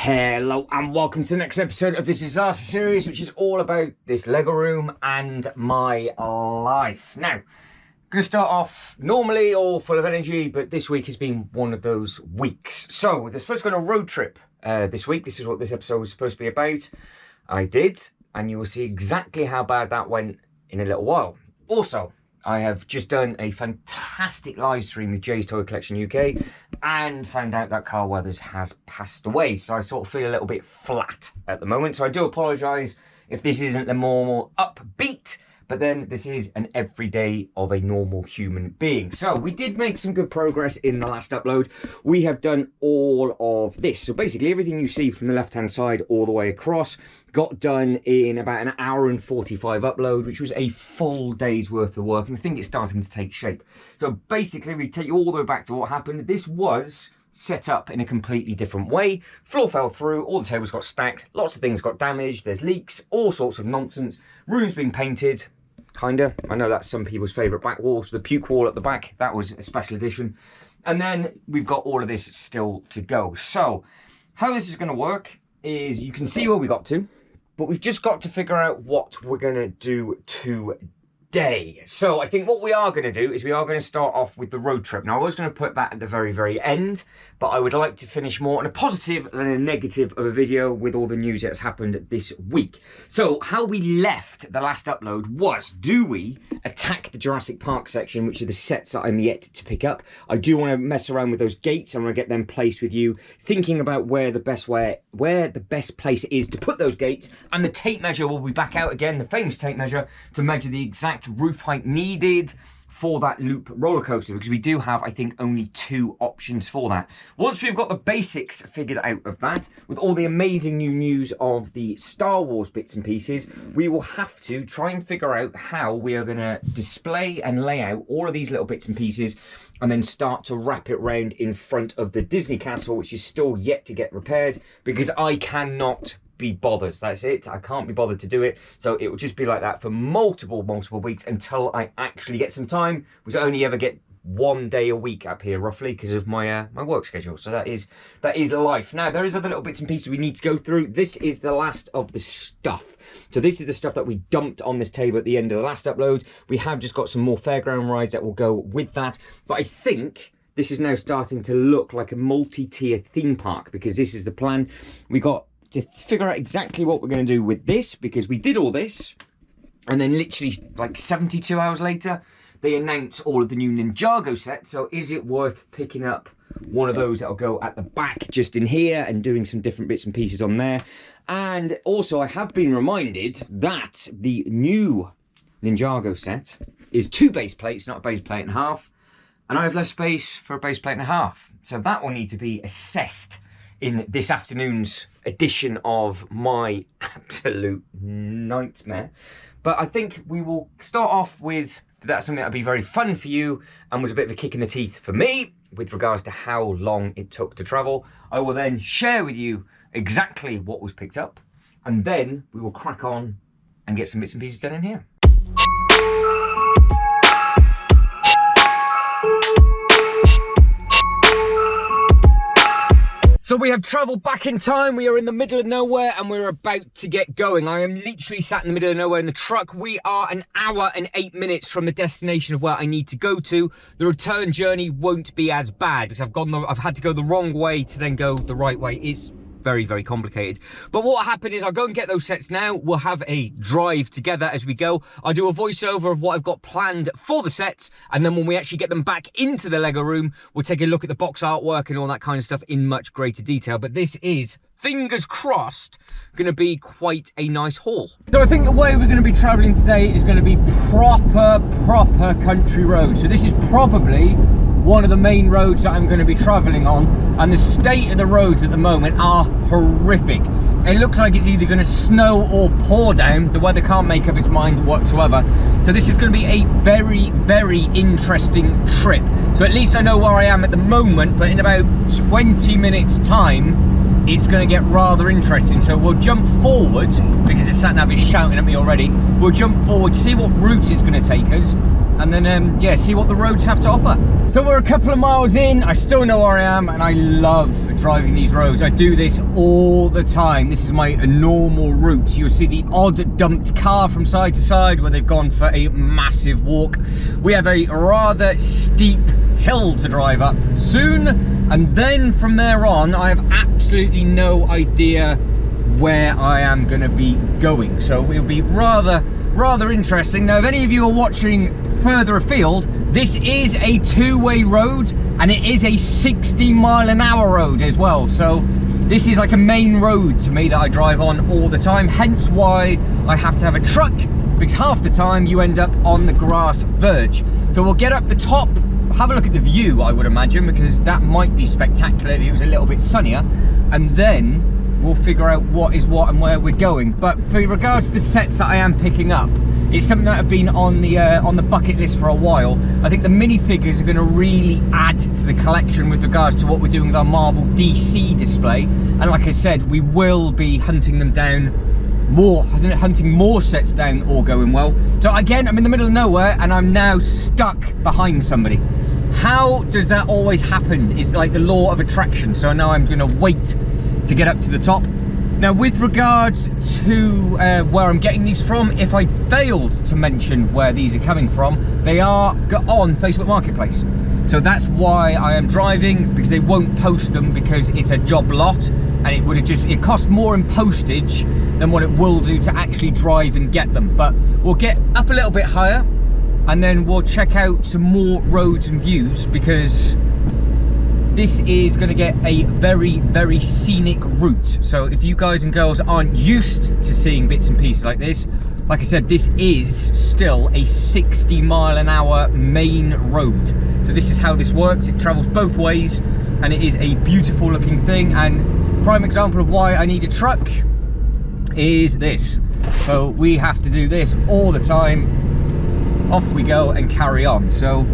Hello and welcome to the next episode of this Disaster series, which is all about this Lego room and my life. Now, I'm going to start off normally all full of energy, but this week has been one of those weeks. So, we're supposed to go on a road trip this week. This is what this episode was supposed to be about. I did, and you will see exactly how bad that went in a little while. Also, I have just done a fantastic live stream with Jay's Toy Collection UK and found out that Carl Weathers has passed away. So I sort of feel a little bit flat at the moment. So I do apologise if this isn't the more upbeat, but then this is an everyday of a normal human being. So we did make some good progress in the last upload. We have done all of this. So basically everything you see from the left-hand side all the way across got done in about an hour and 45 upload, which was a full day's worth of work. And I think it's starting to take shape. So basically we take you all the way back to what happened. This was set up in a completely different way. Floor fell through, all the tables got stacked, lots of things got damaged, there's leaks, all sorts of nonsense. Rooms being painted, kinda. I know that's some people's favourite back wall. So the puke wall at the back, that was a special edition. And then we've got all of this still to go. So how this is going to work is you can see where we got to, but we've just got to figure out what we're going to do today. So I think what we are going to do is we are going to start off with the road trip. Now I was going to put that at the very end, but I would like to finish more on a positive than a negative of a video with all the news that's happened this week. So how we left the last upload was, do we attack the Jurassic Park section, which are the sets that I'm yet to pick up. I do want to mess around with those gates. I want to get them placed with you, thinking about where the best place is to put those gates, and the tape measure will be back out again, the famous tape measure, to measure the exact roof height needed for that loop roller coaster, because we do have, I think, only 2 options for that. Once we've got the basics figured out of that, with all the amazing new news of the Star Wars bits and pieces, we will have to try and figure out how we are going to display and lay out all of these little bits and pieces, and then start to wrap it round in front of the Disney Castle, which is still yet to get repaired, because I cannot be bothered. That's it. I can't be bothered to do it. So it will just be like that for multiple weeks until I actually get some time, which I only ever get 1 day a week up here roughly because of my my work schedule. So that is life. Now there is other little bits and pieces we need to go through. This is the last of the stuff. So this is the stuff that we dumped on this table at the end of the last upload. We have just got some more fairground rides that will go with that. But I think this is now starting to look like a multi-tier theme park, because this is the plan. We got to figure out exactly what we're going to do with this, because we did all this and then literally like 72 hours later they announced all of the new Ninjago sets. So is it worth picking up one of those that'll go at the back just in here and doing some different bits and pieces on there? And also I have been reminded that the new Ninjago set is 2 base plates, not a base plate and a half, and I have less space for a base plate and a half, so that will need to be assessed in this afternoon's edition of my absolute nightmare. But I think we will start off with that's something that'll be very fun for you and was a bit of a kick in the teeth for me with regards to how long it took to travel. I will then share with you exactly what was picked up, and then we will crack on and get some bits and pieces done in here. So we have travelled back in time. We are in the middle of nowhere and we're about to get going. I am literally sat in the middle of nowhere in the truck. We are an hour and 8 minutes from the destination of where I need to go to. The return journey won't be as bad because I've had to go the wrong way to then go the right way. It's very complicated. But what happened is I'll go and get those sets now. We'll have a drive together as we go. I'll do a voiceover of what I've got planned for the sets, and then when we actually get them back into the Lego room, we'll take a look at the box artwork and all that kind of stuff in much greater detail. But this is, fingers crossed, going to be quite a nice haul. So I think the way we're going to be travelling today is going to be proper country road. So this is probably one of the main roads that I'm going to be travelling on, and the state of the roads at the moment are horrific. It looks like it's either going to snow or pour down. The weather can't make up its mind whatsoever. So this is going to be a very interesting trip. So at least I know where I am at the moment, but in about 20 minutes time it's going to get rather interesting. So we'll jump forward, because the sat nav is shouting at me already. We'll jump forward, see what route it's going to take us, and then yeah, see what the roads have to offer. So we're a couple of miles in, I still know where I am, and I love driving these roads. I do this all the time. This is my normal route. You'll see the odd dumped car from side to side where they've gone for a massive walk. We have a rather steep hill to drive up soon, and then from there on I have absolutely no idea where I am going to be going, so it'll be rather interesting. Now, if any of you are watching further afield, this is a two-way road, and it is a 60-mile-an-hour road as well, so this is like a main road to me that I drive on all the time, hence why I have to have a truck, because half the time you end up on the grass verge. So we'll get up the top, have a look at the view, I would imagine, because that might be spectacular if it was a little bit sunnier, and then we'll figure out what is what and where we're going. But for regards to the sets that I am picking up, it's something that have been on the bucket list for a while. I think the minifigures are going to really add to the collection with regards to what we're doing with our Marvel DC display, and like I said, we will be hunting them down more, hunting more sets down, all going well. So again, I'm in the middle of nowhere and I'm now stuck behind somebody. How does that always happen? It's like the law of attraction. So now I'm going to wait to get up to the top. Now, with regards to where I'm getting these from, if I failed to mention where these are coming from, they are on Facebook Marketplace. So that's why I am driving, because they won't post them because it's a job lot, and it would have it costs more in postage than what it will do to actually drive and get them. But we'll get up a little bit higher and then we'll check out some more roads and views, because this is going to get a very scenic route. So if you guys and girls aren't used to seeing bits and pieces like this, like I said, this is still a 60-mile-an-hour main road. So this is how this works. It travels both ways, and it is a beautiful looking thing. And prime example of why I need a truck is this. So we have to do this all the time. Off we go and carry on. So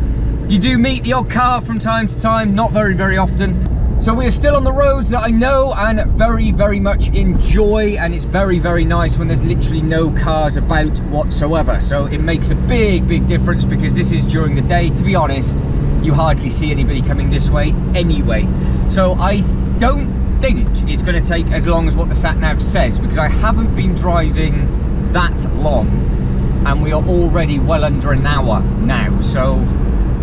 you do meet the odd car from time to time, not very often. So we are still on the roads that I know and very much enjoy, and it's very nice when there's literally no cars about whatsoever. So it makes a big difference, because this is during the day. To be honest, you hardly see anybody coming this way anyway. So I don't think it's going to take as long as what the sat nav says, because I haven't been driving that long and we are already well under an hour now. So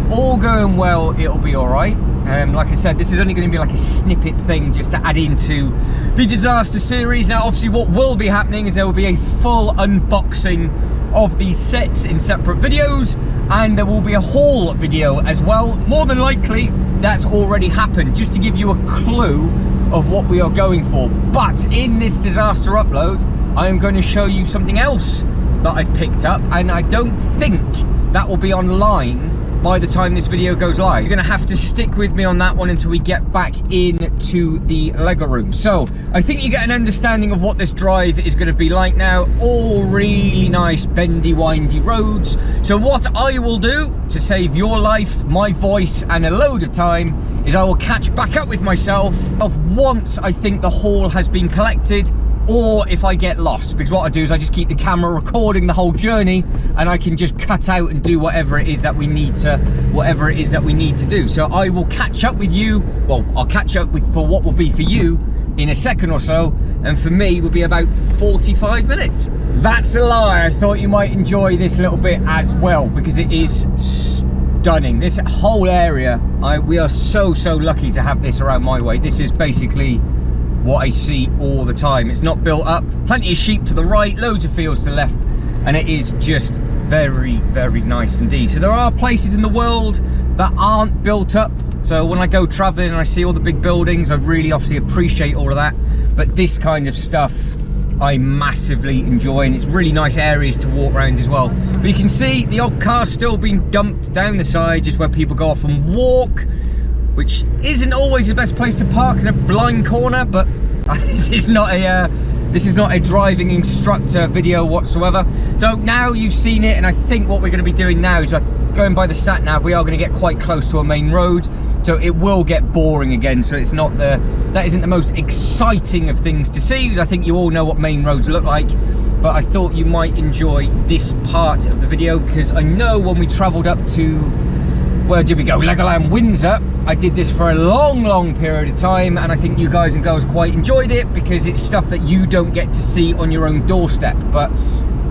all going well, it'll be all right. Like I said, this is only going to be like a snippet thing just to add into the disaster series. Now, obviously, what will be happening is there will be a full unboxing of these sets in separate videos, and there will be a haul video as well. More than likely, that's already happened, just to give you a clue of what we are going for. But in this disaster upload, I am going to show you something else that I've picked up, and I don't think that will be online by the time this video goes live. You're gonna have to stick with me on that one until we get back into the Lego room. So I think you get an understanding of what this drive is gonna be like now. All really nice bendy windy roads. So what I will do to save your life, my voice and a load of time is I will catch back up with myself once I think the haul has been collected, or if I get lost, because what I do is I just keep the camera recording the whole journey, and I can just cut out and do whatever it is that we need to do. So I will catch up with you. Well, I'll catch up with for what will be for you in a second or so, and for me will be about 45 minutes. That's a lie. I thought you might enjoy this little bit as well, because it is stunning. This whole area, we are so lucky to have this around my way. This is basically what I see all the time. It's not built up, plenty of sheep to the right, loads of fields to the left, and it is just very nice indeed. So there are places in the world that aren't built up, so when I go traveling and I see all the big buildings, I really obviously appreciate all of that, but this kind of stuff I massively enjoy, and it's really nice areas to walk around as well. But you can see the odd car still being dumped down the side, just where people go off and walk, which isn't always the best place to park in a blind corner. But this is not a driving instructor video whatsoever. So now you've seen it, and I think what we're going to be doing now is going by the sat nav. We are going to get quite close to a main road, so it will get boring again. So it's not that isn't the most exciting of things to see, because I think you all know what main roads look like. but I thought you might enjoy this part of the video, because I know when we travelled up to, where did we go? Legoland Windsor. I did this for a long period of time, and I think you guys and girls quite enjoyed it because it's stuff that you don't get to see on your own doorstep. But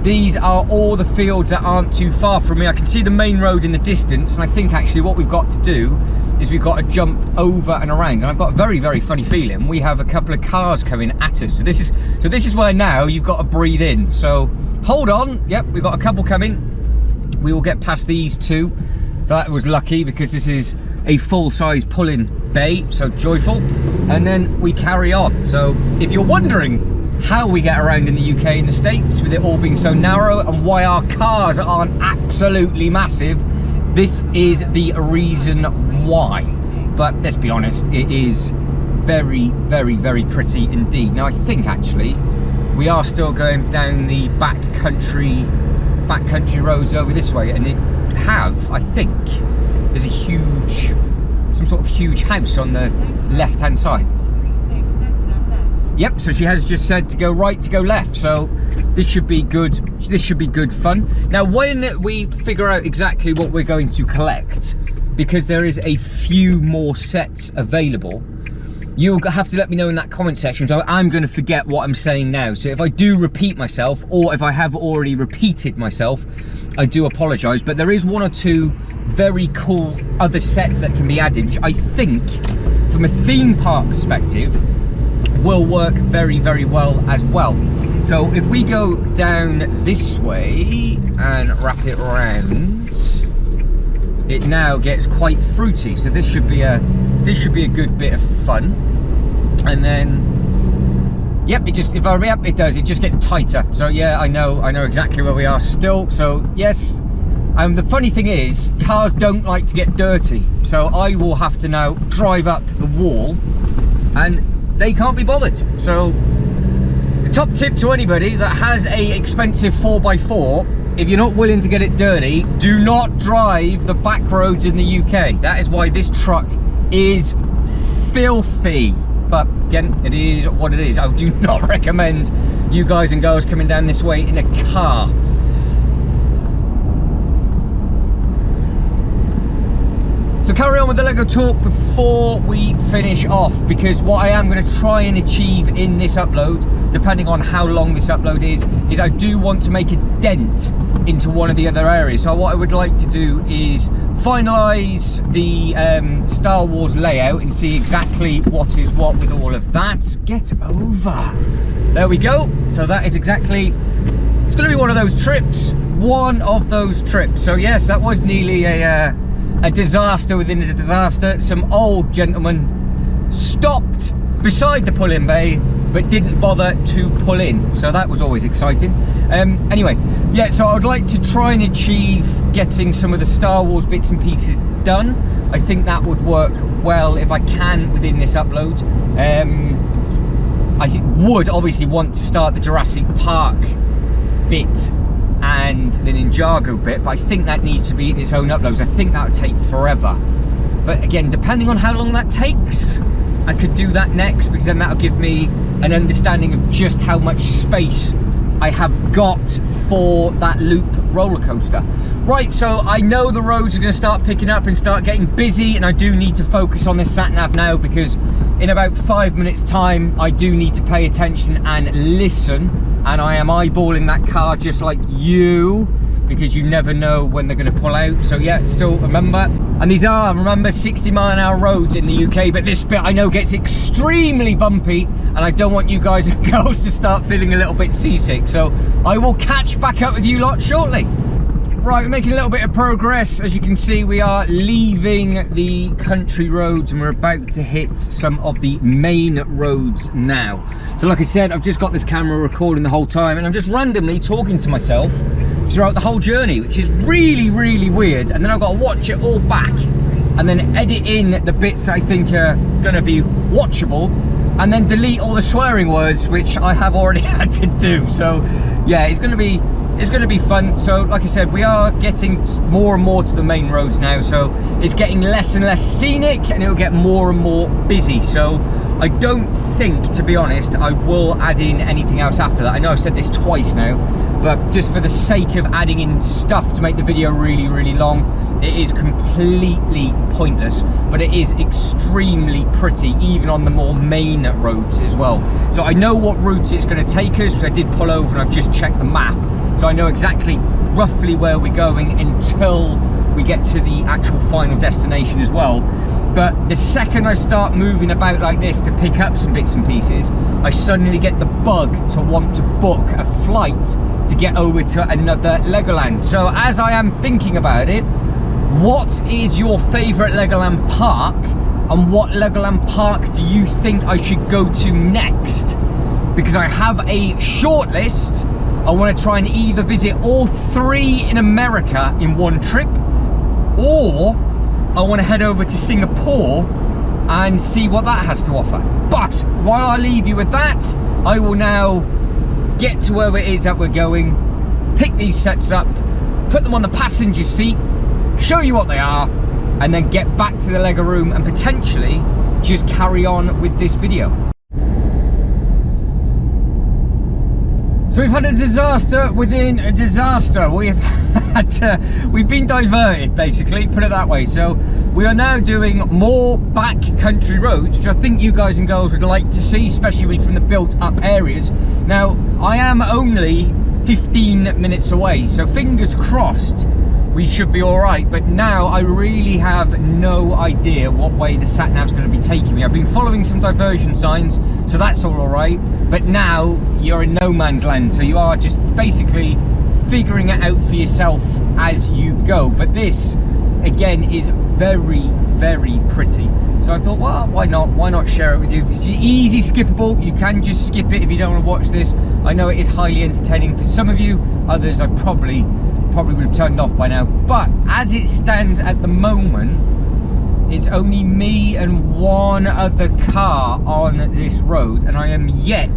these are all the fields that aren't too far from me. I can see the main road in the distance, and I think actually what we've got to do is we've got to jump over and around. And I've got a very funny feeling we have a couple of cars coming at us. So this is where now you've got to breathe in. So hold on. Yep, we've got a couple coming. We will get past these two. So that was lucky, because this is a full-size pulling bay, so joyful. And then we carry on. So if you're wondering how we get around in the UK and the States with it all being so narrow, and why our cars aren't absolutely massive, this is the reason why. But let's be honest, it is very pretty indeed. Now I think actually we are still going down the backcountry roads over this way, and I think there's a huge, some sort of huge house on the left hand side. Yep, so she has just said to go right, to go left, so this should be good. This should be good fun. Now when we figure out exactly what we're going to collect, because there is a few more sets available, you'll have to let me know in that comment section. So I'm going to forget what I'm saying now, so if I do repeat myself, or if I have already repeated myself, I do apologise. But there is one or two very cool other sets that can be added, which I think from a theme park perspective will work very well as well. So if we go down this way and wrap it around, it now gets quite fruity. So this should be a good bit of fun. And then yep, it just it just gets tighter. So yeah, I know exactly where we are still. So yes, the funny thing is, cars don't like to get dirty, so I will have to now drive up the wall, and they can't be bothered. So the top tip to anybody that has a expensive 4x4, if you're not willing to get it dirty, do not drive the back roads in the UK. That is why this truck is filthy. But again, it is what it is. I do not recommend you guys and girls coming down this way in a car. So carry on with the Lego talk before we finish off, because what I am going to try and achieve in this upload, depending on how long this upload is I do want to make a dent into one of the other areas. So what I would like to do is finalise the Star Wars layout and see exactly what is what with all of that. Get over. There we go. So that is exactly, it's going to be one of those trips. So yes, that was nearly a disaster within a disaster. Some old gentleman stopped beside the pull-in bay but didn't bother to pull in, so that was always exciting. Anyway, yeah, so I would like to try and achieve getting some of the Star Wars bits and pieces done. I think that would work well if I can within this upload. I would obviously want to start the Jurassic Park bit and the Ninjago bit, but I think that needs to be in its own uploads. I think that would take forever, but again, depending on how long that takes, I could do that next, because then that'll give me an understanding of just how much space I have got for that loop roller coaster. Right, so I know the roads are going to start picking up and start getting busy, and I do need to focus on this sat nav now, because in about 5 minutes time I do need to pay attention and listen, and I am eyeballing that car just like you, because you never know when they're going to pull out. So yeah, still remember, and these are, remember, 60-mile-an-hour roads in the UK, but this bit I know gets extremely bumpy, and I don't want you guys and girls to start feeling a little bit seasick. So I will catch back up with you lot shortly. Right, we're making a little bit of progress. As you can see, we are leaving the country roads and we're about to hit some of the main roads now. So like I said, I've just got this camera recording the whole time, and I'm just randomly talking to myself throughout the whole journey, which is really weird. And then I've got to watch it all back and then edit in the bits that I think are going to be watchable, and then delete all the swearing words, which I have already had to do. So yeah, it's going to be fun. So like I said, we are getting more and more to the main roads now, so it's getting less and less scenic, and it'll get more and more busy. So I don't think, to be honest, I will add in anything else after that. I know I've said this twice now, but just for the sake of adding in stuff to make the video really, really long, it is completely pointless, but it is extremely pretty, even on the more main roads as well. So I know what routes it's going to take us, because I did pull over and I've just checked the map, so I know exactly roughly where we're going until we get to the actual final destination as well. But the second I start moving about like this to pick up some bits and pieces, I suddenly get the bug to want to book a flight to get over to another Legoland. So as I am thinking about it, what is your favourite Legoland park, and what Legoland park do you think I should go to next? Because I have a short list. I want to try and either visit all 3 in America in one trip, or I want to head over to Singapore and see what that has to offer. But while I leave you with that, I will now get to where it is that we're going, pick these sets up, put them on the passenger seat, show you what they are, and then get back to the Lego room and potentially just carry on with this video. So we've had a disaster within a disaster. We've been diverted, basically, put it that way. So we are now doing more back country roads, which I think you guys and girls would like to see, especially from the built up areas. Now, I am only 15 minutes away, so fingers crossed we should be all right. But now I really have no idea what way the sat nav's going to be taking me. I've been following some diversion signs, so that's all right. But now you're in no man's land, so you are just basically figuring it out for yourself as you go. But this, again, is very, very pretty. So I thought, well, why not share it with you? It's easy skippable. You can just skip it if you don't want to watch this. I know it is highly entertaining for some of you. Others I probably would have turned off by now. But as it stands at the moment, it's only me and one other car on this road, and I am yet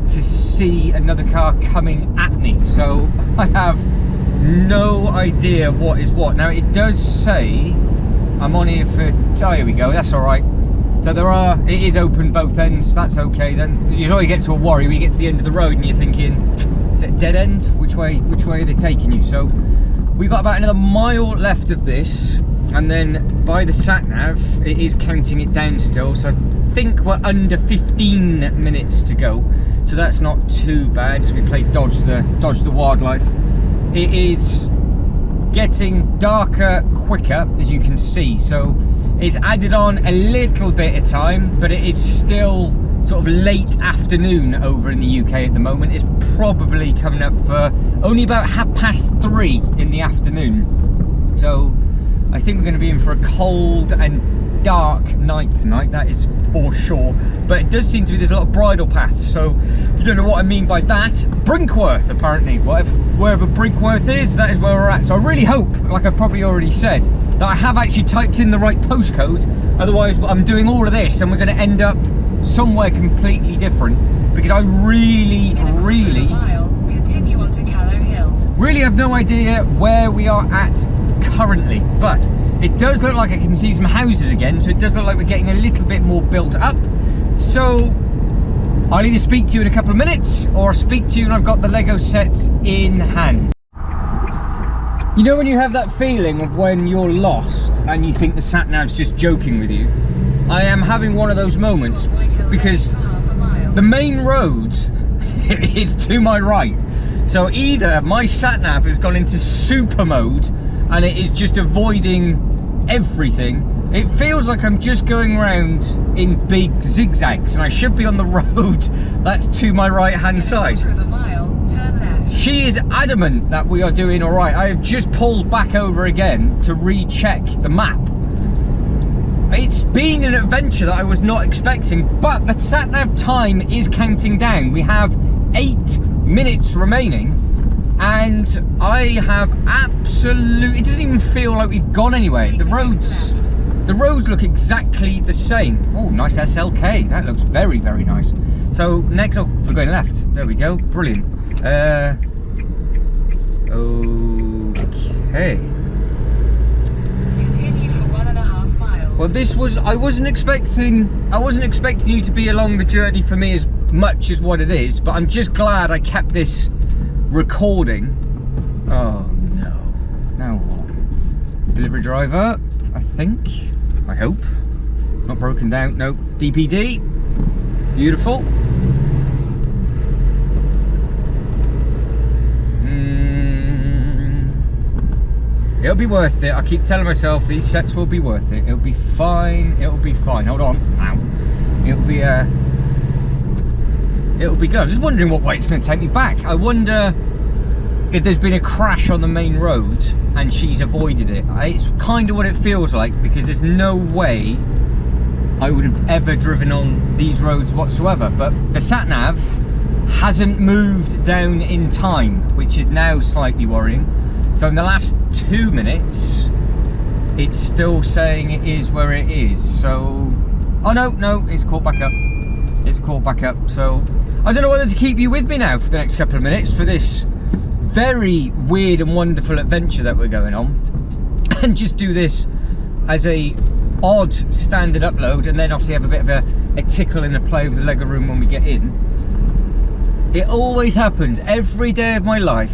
to see another car coming at me. So I have no idea what is what. Now it does say I'm on here for, oh, here we go, that's all right. So it is open both ends, that's okay then. You always get to a worry when you get to the end of the road and you're thinking, is it a dead end? Which way are they taking you? So we've got about another mile left of this, and then by the sat nav, it is counting it down still. So I think we're under 15 minutes to go. So that's not too bad as we play dodge the wildlife. It is getting darker quicker, as you can see. So it's added on a little bit of time, but it is still sort of late afternoon over in the UK at the moment. It's probably coming up for only about 3:30 in the afternoon. So I think we're going to be in for a cold and dark night tonight, that is for sure. But it does seem to be there's a lot of bridle paths, so if you don't know what I mean by that, Brinkworth apparently, wherever Brinkworth is, that is where we're at. So I really hope, like I probably already said, that I have actually typed in the right postcode. Otherwise I'm doing all of this and we're going to end up somewhere completely different, because I really continue on to Callow Hill. Really have no idea where we are at currently, but it does look like I can see some houses again, so it does look like we're getting a little bit more built up. So I'll either speak to you in a couple of minutes, or I'll speak to you when I've got the Lego sets in hand. You know when you have that feeling of when you're lost and you think the sat nav's just joking with you? I am having one of those moments, because the main road is to my right. So either my sat nav has gone into super mode and it is just avoiding everything. It feels like I'm just going around in big zigzags, and I should be on the road that's to my right hand side. She is adamant that we are doing all right. I have just pulled back over again to recheck the map. It's been an adventure that I was not expecting, but the sat nav time is counting down. We have 8 minutes remaining, and I have absolutely, it doesn't even feel like we've gone anywhere. The roads look exactly the same. Oh, nice SLK, that looks very, very nice. So next, oh, we're going left, there we go, brilliant. Okay. Continue for 1.5 miles. Well, I wasn't expecting you to be along the journey for me as much as what it is, but I'm just glad I kept this recording. Oh no. Now what? Delivery driver, I hope. Not broken down, no. DPD. Beautiful. It'll be worth it. I keep telling myself these sets will be worth it. It'll be fine. It'll be fine. Hold on. Ow. It'll be good. I'm just wondering what way it's going to take me back. I wonder if there's been a crash on the main road and she's avoided it. It's kind of what it feels like, because there's no way I would have ever driven on these roads whatsoever. But the sat-nav hasn't moved down in time, which is now slightly worrying. So in the last 2 minutes, it's still saying it is where it is. So, oh no, it's caught back up. It's caught back up. So I don't know whether to keep you with me now for the next couple of minutes for this very weird and wonderful adventure that we're going on, and just do this as a odd standard upload, and then obviously have a bit of a tickle and a play with the Lego room when we get in. It always happens every day of my life.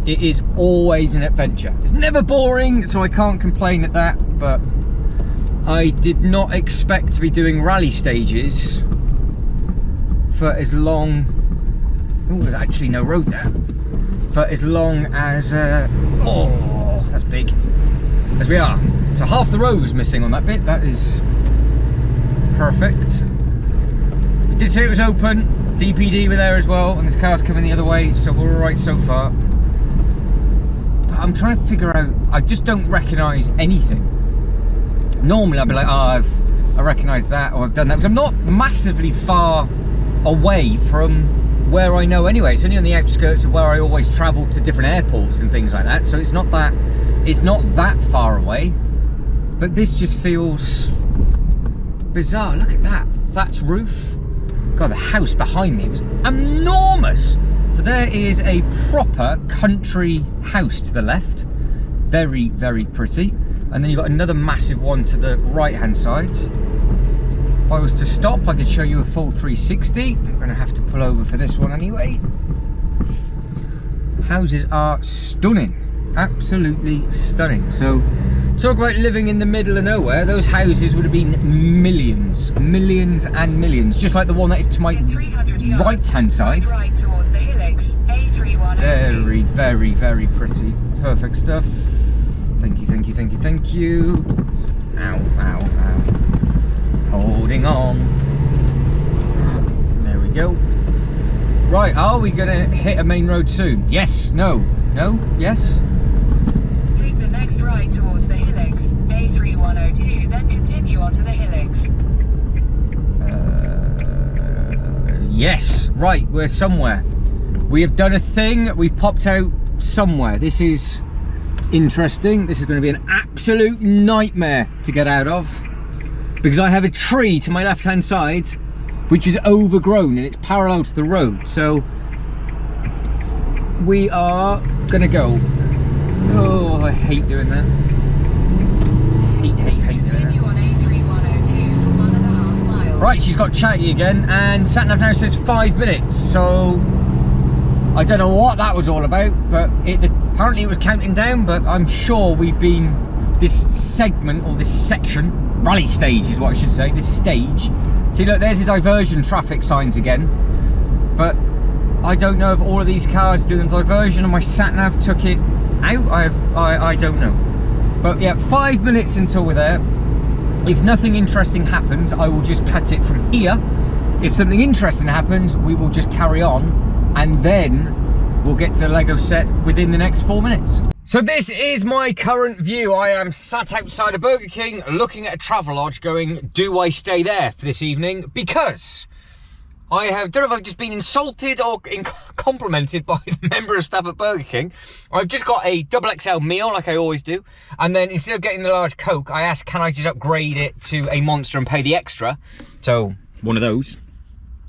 It is always an adventure. It's never boring, so I can't complain at that, but I did not expect to be doing rally stages for as long... Oh, there's actually no road there. For as long as... oh, that's big. As we are. So half the road was missing on that bit. That is perfect. It did say it was open. DPD were there as well, and this car's coming the other way, so we're all right so far. I'm trying to figure out, I just don't recognise anything. Normally I'd be like, oh, I recognise that, or I've done that, because I'm not massively far away from where I know anyway. It's only on the outskirts of where I always travel to different airports and things like that, so it's not that far away. But this just feels bizarre. Look at that thatched roof. God, the house behind me was enormous. So there is a proper country house to the left. Very, very pretty. And then you've got another massive one to the right hand side. If I was to stop, I could show you a full 360. I'm going to have to pull over for this one anyway. Houses are stunning. Absolutely stunning. So talk about living in the middle of nowhere. Those houses would have been millions and millions, just like the one that is to my right hand side. Right towards the Helix, A3102. Very, very, very pretty. Perfect stuff. Thank you, thank you, thank you, thank you. Ow, ow, ow. Holding on. There we go. Right, are we gonna hit a main road soon? Yes, no, no, yes. Take the next right towards the Helix, A3102, then continue onto the Helix. Yes, right, we're somewhere. We have done a thing, we've popped out somewhere. This is interesting. This is going to be an absolute nightmare to get out of, because I have a tree to my left hand side which is overgrown and it's parallel to the road. So we are gonna go. Oh, I hate doing that. Hate doing Continue on A3102 for 1.5 miles. Right, she's got chatty again, and sat-nav now says 5 minutes, so I don't know what that was all about, but apparently it was counting down, but I'm sure we've been, this segment, or this section, rally stage is what I should say, this stage. See, look, there's the diversion traffic signs again, but I don't know if all of these cars do the diversion and my sat-nav took it out. I don't know. But yeah, 5 minutes until we're there. If nothing interesting happens, I will just cut it from here. If something interesting happens, we will just carry on, and then we'll get to the Lego set within the next 4 minutes. So this is my current view. I am sat outside a Burger King looking at a Travelodge going, do I stay there for this evening? Because I don't know if I've just been insulted or complimented by the member of staff at Burger King. I've just got a XXL meal like I always do, and then instead of getting the large Coke, I asked, can I just upgrade it to a Monster and pay the extra? So one of those.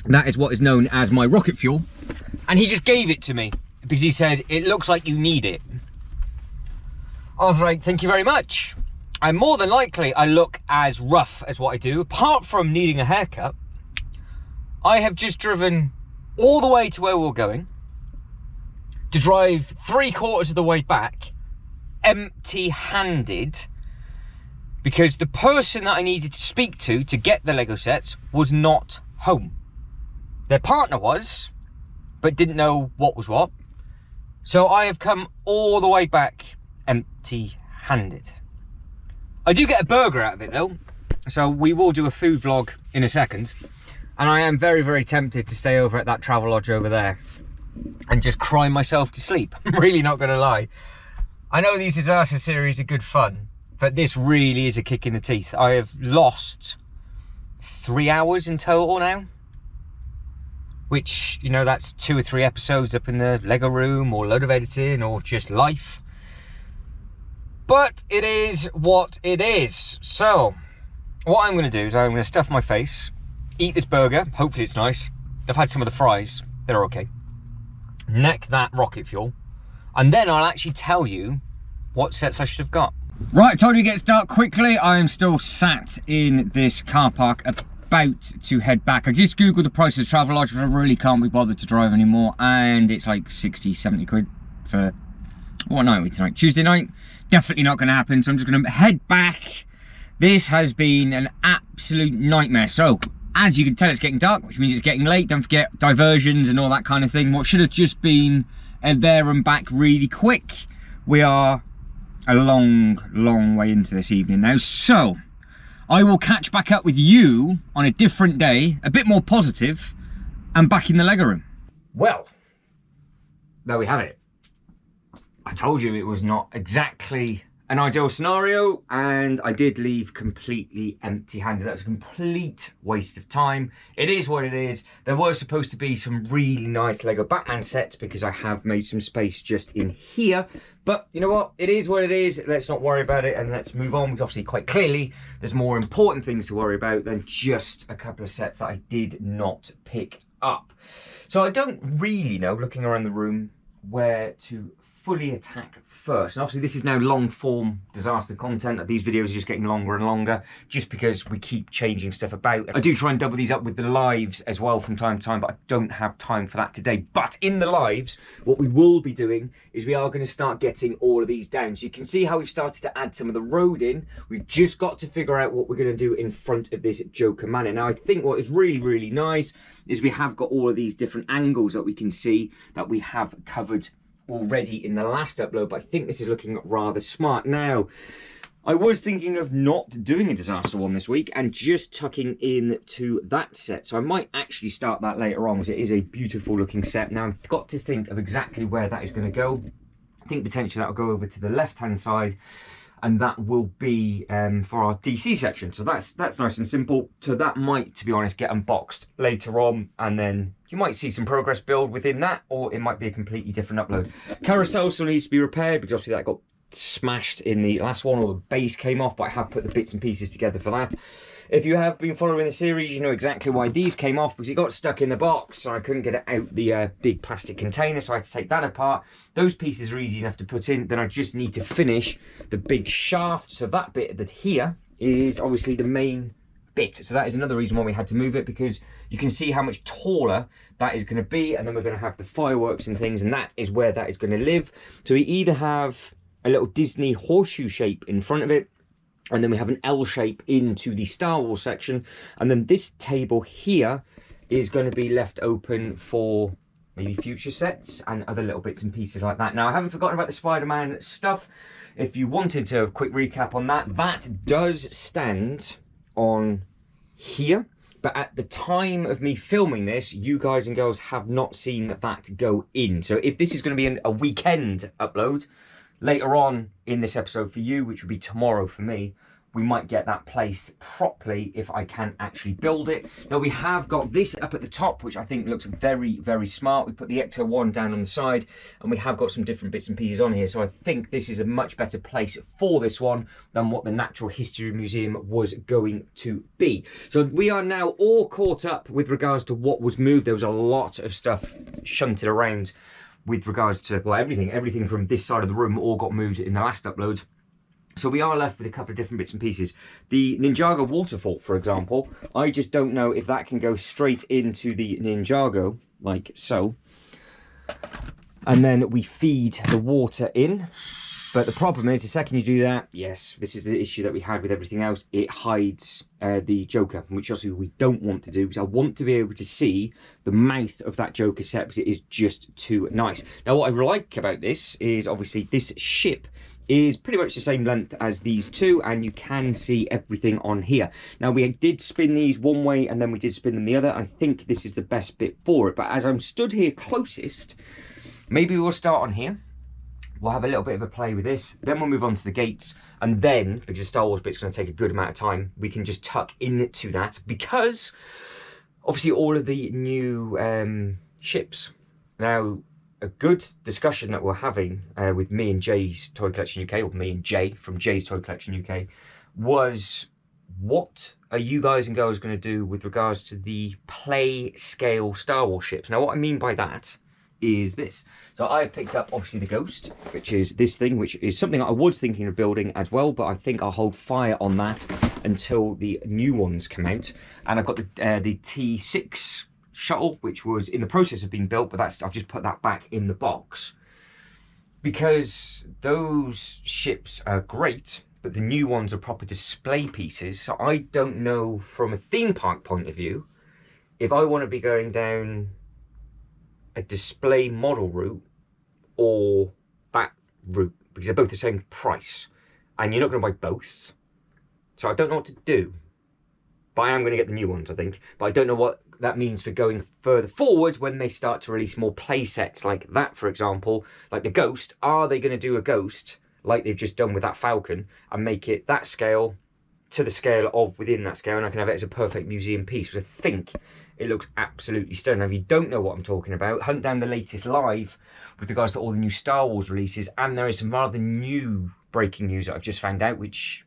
That is what is known as my rocket fuel, and he just gave it to me because he said, it looks like you need it. I was like, thank you very much. And more than likely, I look as rough as what I do. Apart from needing a haircut, I have just driven all the way to where we're going, to drive 3/4 of the way back, empty-handed, because the person that I needed to speak to get the Lego sets was not home. Their partner was, but didn't know what was what. So I have come all the way back empty-handed. I do get a burger out of it though, so we will do a food vlog in a second. And I am very, very tempted to stay over at that travel lodge over there and just cry myself to sleep. I'm really not going to lie. I know these disaster series are good fun, but this really is a kick in the teeth. I have lost 3 hours in total now, which, you know, that's 2 or 3 episodes up in the Lego room, or a load of editing, or just life. But it is what it is. So what I'm going to do is I'm going to stuff my face, eat this burger, hopefully it's nice. I've had some of the fries, they're okay. Neck that rocket fuel, and then I'll actually tell you what sets I should have got. Right, told you to get started quickly. I am still sat in this car park about to head back. I just googled the price of the travel lodge, but I really can't be bothered to drive anymore, and it's like 60, 70 quid for, what night are we tonight? Tuesday night. Definitely not going to happen, so I'm just going to head back. This has been an absolute nightmare. So as you can tell, it's getting dark, which means it's getting late. Don't forget diversions and all that kind of thing. What should have just been there and back really quick, we are a long way into this evening now. So I will catch back up with you on a different day, a bit more positive, and back in the Lego room. Well, there we have it. I told you it was not exactly an ideal scenario, and I did leave completely empty-handed. That was a complete waste of time. It is what it is. There were supposed to be some really nice Lego Batman sets, because I have made some space just in here. But you know what? It is what it is. Let's not worry about it, and let's move on. Because obviously, quite clearly, there's more important things to worry about than just a couple of sets that I did not pick up. So I don't really know, looking around the room, where to fully attack first. And obviously this is now long form disaster content. These videos are just getting longer and longer just because we keep changing stuff about. I do try and double these up with the lives as well from time to time, but I don't have time for that today. But in the lives, what we will be doing is we are going to start getting all of these down. So you can see how we've started to add some of the road in. We've just got to figure out what we're going to do in front of this Joker Manor. Now I think what is really nice is we have got all of these different angles that we can see that we have covered already in the last upload, but I think this is looking rather smart. Now, I was thinking of not doing a disaster one this week and just tucking into that set, so I might actually start that later on, because it is a beautiful looking set. Now I've got to think of exactly where that is going to go. I think potentially that will go over to the left hand side, and that will be for our DC section. So that's nice and simple. So that might, to be honest, get unboxed later on, and then you might see some progress build within that, or it might be a completely different upload. Carousel still needs to be repaired, because obviously that got smashed in the last one, or the base came off, but I have put the bits and pieces together for that. If you have been following the series, you know exactly why these came off, because it got stuck in the box, so I couldn't get it out the big plastic container, so I had to take that apart. Those pieces are easy enough to put in. Then I just need to finish the big shaft. So that bit that here is obviously the main bit. So that is another reason why we had to move it, because you can see how much taller that is going to be, and then we're going to have the fireworks and things, and that is where that is going to live. So we either have a little Disney horseshoe shape in front of it, and then we have an L shape into the Star Wars section, and then this table here is going to be left open for maybe future sets and other little bits and pieces like that. Now, I haven't forgotten about the Spider-Man stuff. If you wanted to, a quick recap on that, that does stand on here, but at the time of me filming this, you guys and girls have not seen that go in. So if this is going to be a weekend upload, later on in this episode for you, which will be tomorrow for me, we might get that placed properly if I can actually build it. Now we have got this up at the top, which I think looks very smart. We put the Ecto 1 down on the side, and we have got some different bits and pieces on here. So I think this is a much better place for this one than what the Natural History Museum was going to be. So we are now all caught up with regards to what was moved. There was a lot of stuff shunted around with regards to, well, everything from this side of the room all got moved in the last upload. So we are left with a couple of different bits and pieces. The Ninjago waterfall, for example, I just don't know if that can go straight into the Ninjago, like so. And then we feed the water in. But the problem is, the second you do that, yes, this is the issue that we had with everything else, it hides the Joker, which also we don't want to do, because I want to be able to see the mouth of that Joker set, because it is just too nice. Now, what I like about this is, obviously, this ship is pretty much the same length as these two, and you can see everything on here. Now, we did spin these one way, and then we did spin them the other. I think this is the best bit for it, but as I'm stood here closest, maybe we'll start on here. We'll have a little bit of a play with this, then we'll move on to the gates, and then, because the Star Wars bit's going to take a good amount of time, we can just tuck into that, because obviously all of the new ships. Now, a good discussion that we're having with me and Jay's Toy Collection UK, or me and Jay from Jay's Toy Collection UK, was what are you guys and girls going to do with regards to the play scale Star Wars ships? Now, what I mean by that is this. So I picked up obviously the Ghost, which is this thing, which is something I was thinking of building as well, but I think I'll hold fire on that until the new ones come out. And I've got the T6 shuttle, which was in the process of being built, but I've just put that back in the box because those ships are great, but the new ones are proper display pieces. So I don't know from a theme park point of view if I want to be going down a display model route or that route, because they're both the same price and you're not going to buy both. So I don't know what to do, but I am going to get the new ones, I think. But I don't know what that means for going further forward when they start to release more play sets like that, for example, like the Ghost. Are they going to do a Ghost like they've just done with that Falcon and make it that scale to the scale of within that scale, and I can have it as a perfect museum piece? Because I think it looks absolutely stunning. Now, if you don't know what I'm talking about, hunt down the latest live with regards to all the new Star Wars releases, and there is some rather new breaking news that I've just found out, which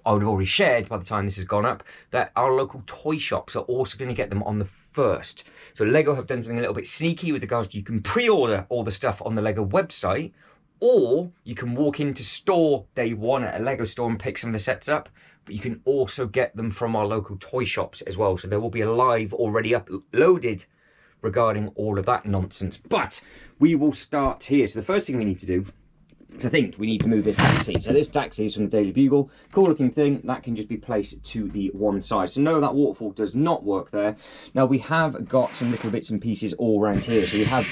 I would have already shared by the time this has gone up, that our local toy shops are also going to get them on the 1st. So Lego have done something a little bit sneaky with regards to, you can pre-order all the stuff on the Lego website, or you can walk into store day one at a Lego store and pick some of the sets up, but you can also get them from our local toy shops as well. So there will be a live already uploaded regarding all of that nonsense. But we will start here. So the first thing we need to do is, I think we need to move this taxi. So this taxi is from the Daily Bugle. Cool looking thing. That can just be placed to the one side. So no, that waterfall does not work there. Now we have got some little bits and pieces all around here. So we have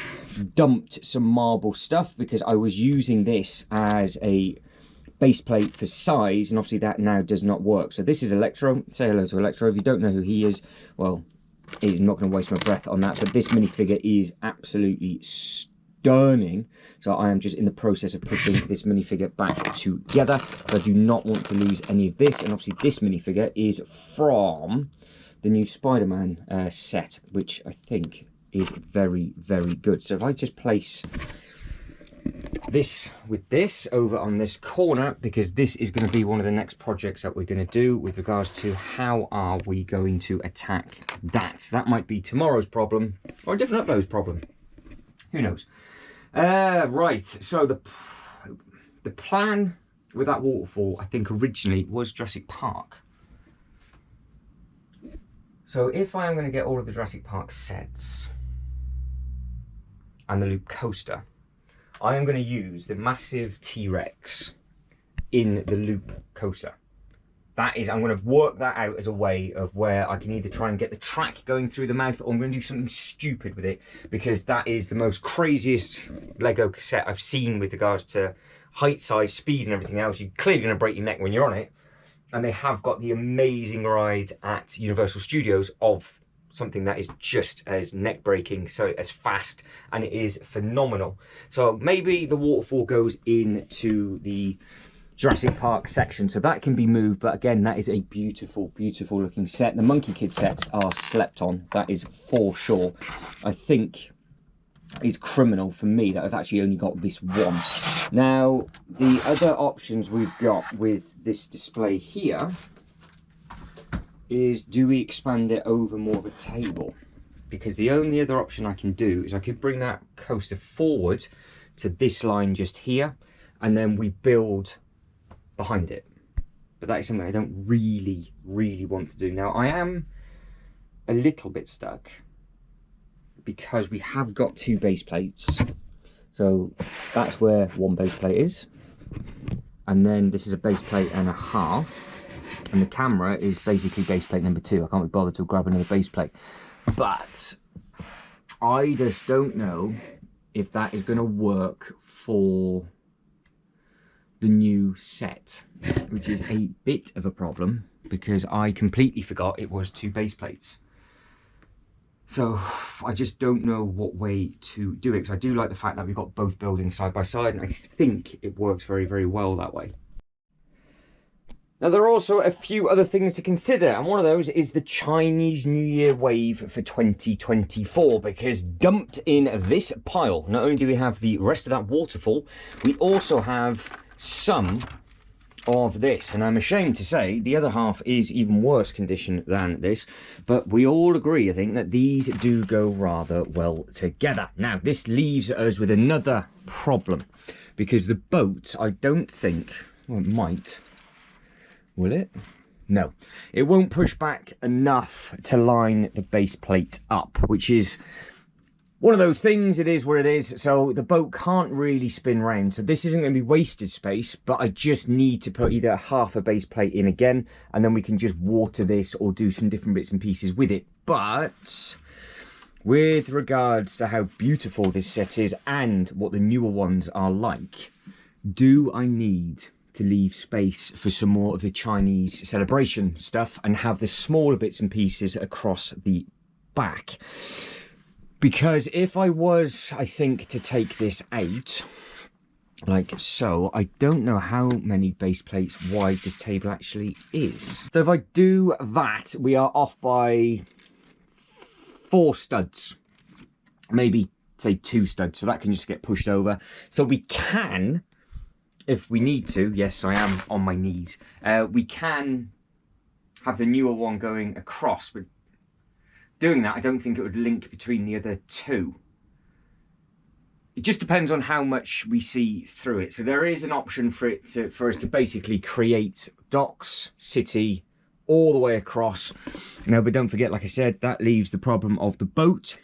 dumped some marble stuff because I was using this as a base plate for size, and obviously that now does not work. So this is Electro. Say hello to Electro. If you don't know who he is, well, I'm not going to waste my breath on that, but this minifigure is absolutely stunning. So I am just in the process of putting this minifigure back together. But I do not want to lose any of this, and obviously this minifigure is from the new Spiderman set, which I think is very, very good. So if I just place this with this over on this corner, because this is going to be one of the next projects that we're going to do with regards to how are we going to attack that. That might be tomorrow's problem or a different upload's problem, who knows. Right, so the plan with that waterfall, I think originally was Jurassic Park. So if I am going to get all of the Jurassic Park sets and the loop coaster, I am going to use the massive T-Rex in the loop coaster. That is, I'm going to work that out as a way of where I can either try and get the track going through the mouth, or I'm going to do something stupid with it, because that is the most craziest Lego cassette I've seen with regards to height, size, speed and everything else. You're clearly going to break your neck when you're on it. And they have got the amazing ride at Universal Studios of something that is just as neck breaking, so as fast, and it is phenomenal. So maybe the waterfall goes into the Jurassic Park section, so that can be moved. But again, that is a beautiful, beautiful looking set. The Monkey Kid sets are slept on, that is for sure. I think it's criminal for me that I've actually only got this one. Now, the other options we've got with this display here is, do we expand it over more of a table? Because the only other option I can do is I could bring that coaster forward to this line just here, and then we build behind it. But that is something I don't really want to do. Now, I am a little bit stuck because we have got 2 base plates. So that's where one base plate is. And then this is a base plate and a half. And the camera is basically base plate number 2. I can't be bothered to grab another base plate. But I just don't know if that is going to work for the new set, which is a bit of a problem because I completely forgot it was 2 base plates. So I just don't know what way to do it, because I do like the fact that we've got both buildings side by side, and I think it works very well that way. Now, there are also a few other things to consider, and one of those is the Chinese New Year wave for 2024, because dumped in this pile, not only do we have the rest of that waterfall, we also have some of this, and I'm ashamed to say the other half is even worse condition than this, but we all agree, I think, that these do go rather well together. Now, this leaves us with another problem, because the boat, I don't think, well, it might, will it? No, it won't push back enough to line the base plate up, which is one of those things. It is where it is, so the boat can't really spin round. So this isn't going to be wasted space, but I just need to put either half a base plate in again, and then we can just water this or do some different bits and pieces with it. But with regards to how beautiful this set is and what the newer ones are like, do I need to leave space for some more of the Chinese celebration stuff and have the smaller bits and pieces across the back? Because if I was, I think, to take this out, like so, I don't know how many base plates wide this table actually is. So if I do that, we are off by 4 studs. Maybe, say, 2 studs, so that can just get pushed over. So we can, if we need to, yes, I am on my knees, we can have the newer one going across, but doing that, I don't think it would link between the other 2. It just depends on how much we see through it. So there is an option for us to basically create docks, city, all the way across. Now, but don't forget, like I said, that leaves the problem of the boat.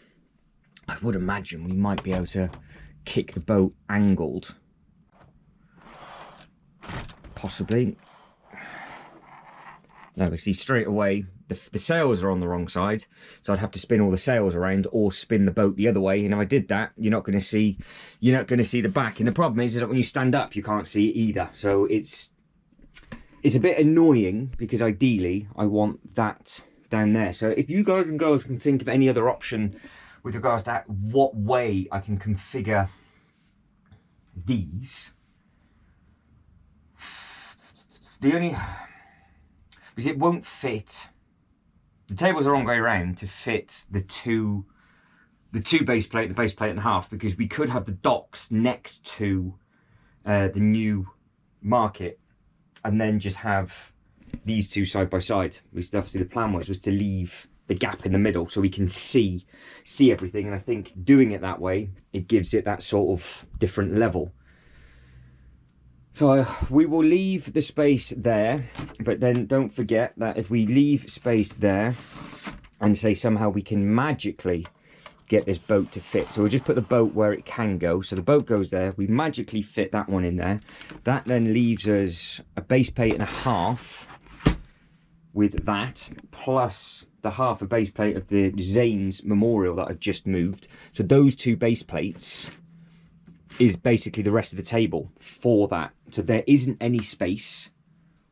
I would imagine we might be able to kick the boat angled. Possibly. Now we see straight away the sails are on the wrong side, so I'd have to spin all the sails around or spin the boat the other way. And if I did that, you're not going to see the back. And the problem is that when you stand up, you can't see it either. So it's a bit annoying, because ideally I want that down there. So if you guys and girls can think of any other option with regards to what way I can configure these, because it won't fit. The tables are on going round to fit the two base plate, the base plate and a half, because we could have the docks next to the new market, and then just have these 2 side by side. Which obviously the plan was to leave the gap in the middle so we can see everything. And I think doing it that way, it gives it that sort of different level. So we will leave the space there, but then don't forget that if we leave space there and say somehow we can magically get this boat to fit. So we'll just put the boat where it can go. So the boat goes there, we magically fit that one in there. That then leaves us a base plate and a half with that, plus the half a base plate of the Zane's Memorial that I've just moved. So those 2 base plates is basically the rest of the table for that. So there isn't any space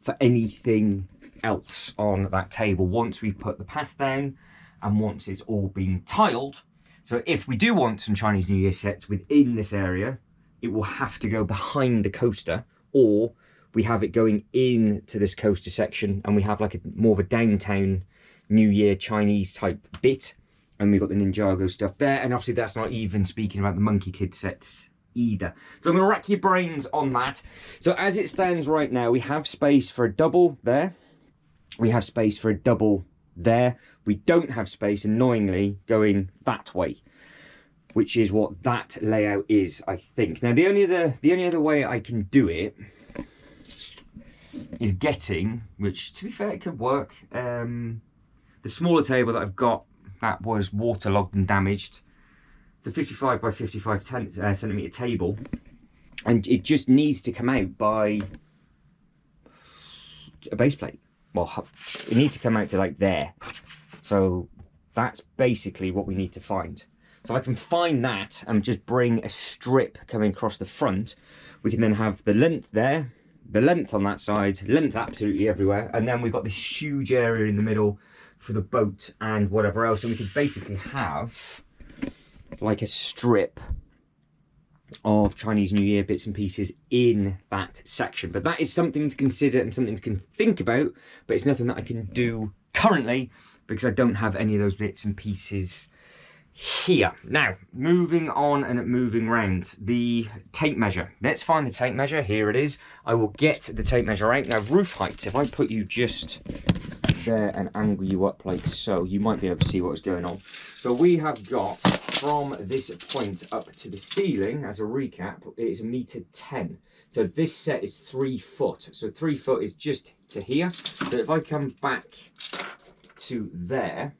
for anything else on that table once we've put the path down and once it's all been tiled. So if we do want some Chinese New Year sets within this area, it will have to go behind the coaster, or we have it going into this coaster section and we have like more of a downtown New Year Chinese type bit, and we've got the Ninjago stuff there. And obviously that's not even speaking about the Monkey Kid sets either. So I'm going to rack your brains on that. So as it stands right now, we have space for a double there. We have space for a double there. We don't have space, annoyingly, going that way, which is what that layout is, I think. Now, the only other way I can do it is getting, which to be fair, it could work. The smaller table that I've got that was waterlogged and damaged. It's a 55 by 55 centimetre table, and it just needs to come out by a base plate. Well, it needs to come out to like there. So that's basically what we need to find. So if I can find that and just bring a strip coming across the front, we can then have the length there, the length on that side, length absolutely everywhere, and then we've got this huge area in the middle for the boat and whatever else, and we could basically have like a strip of Chinese New Year bits and pieces in that section. But that is something to consider and something to think about, but it's nothing that I can do currently because I don't have any of those bits and pieces here. Now, moving on and moving round, the tape measure. Let's find the tape measure. Here it is. I will get the tape measure out. Now, roof height, if I put you just there and angle you up like so, you might be able to see what's going on. So we have got from this point up to the ceiling, as a recap, it is 1.10 meters. So this set is 3 foot. So 3 foot is just to here. So if I come back to there,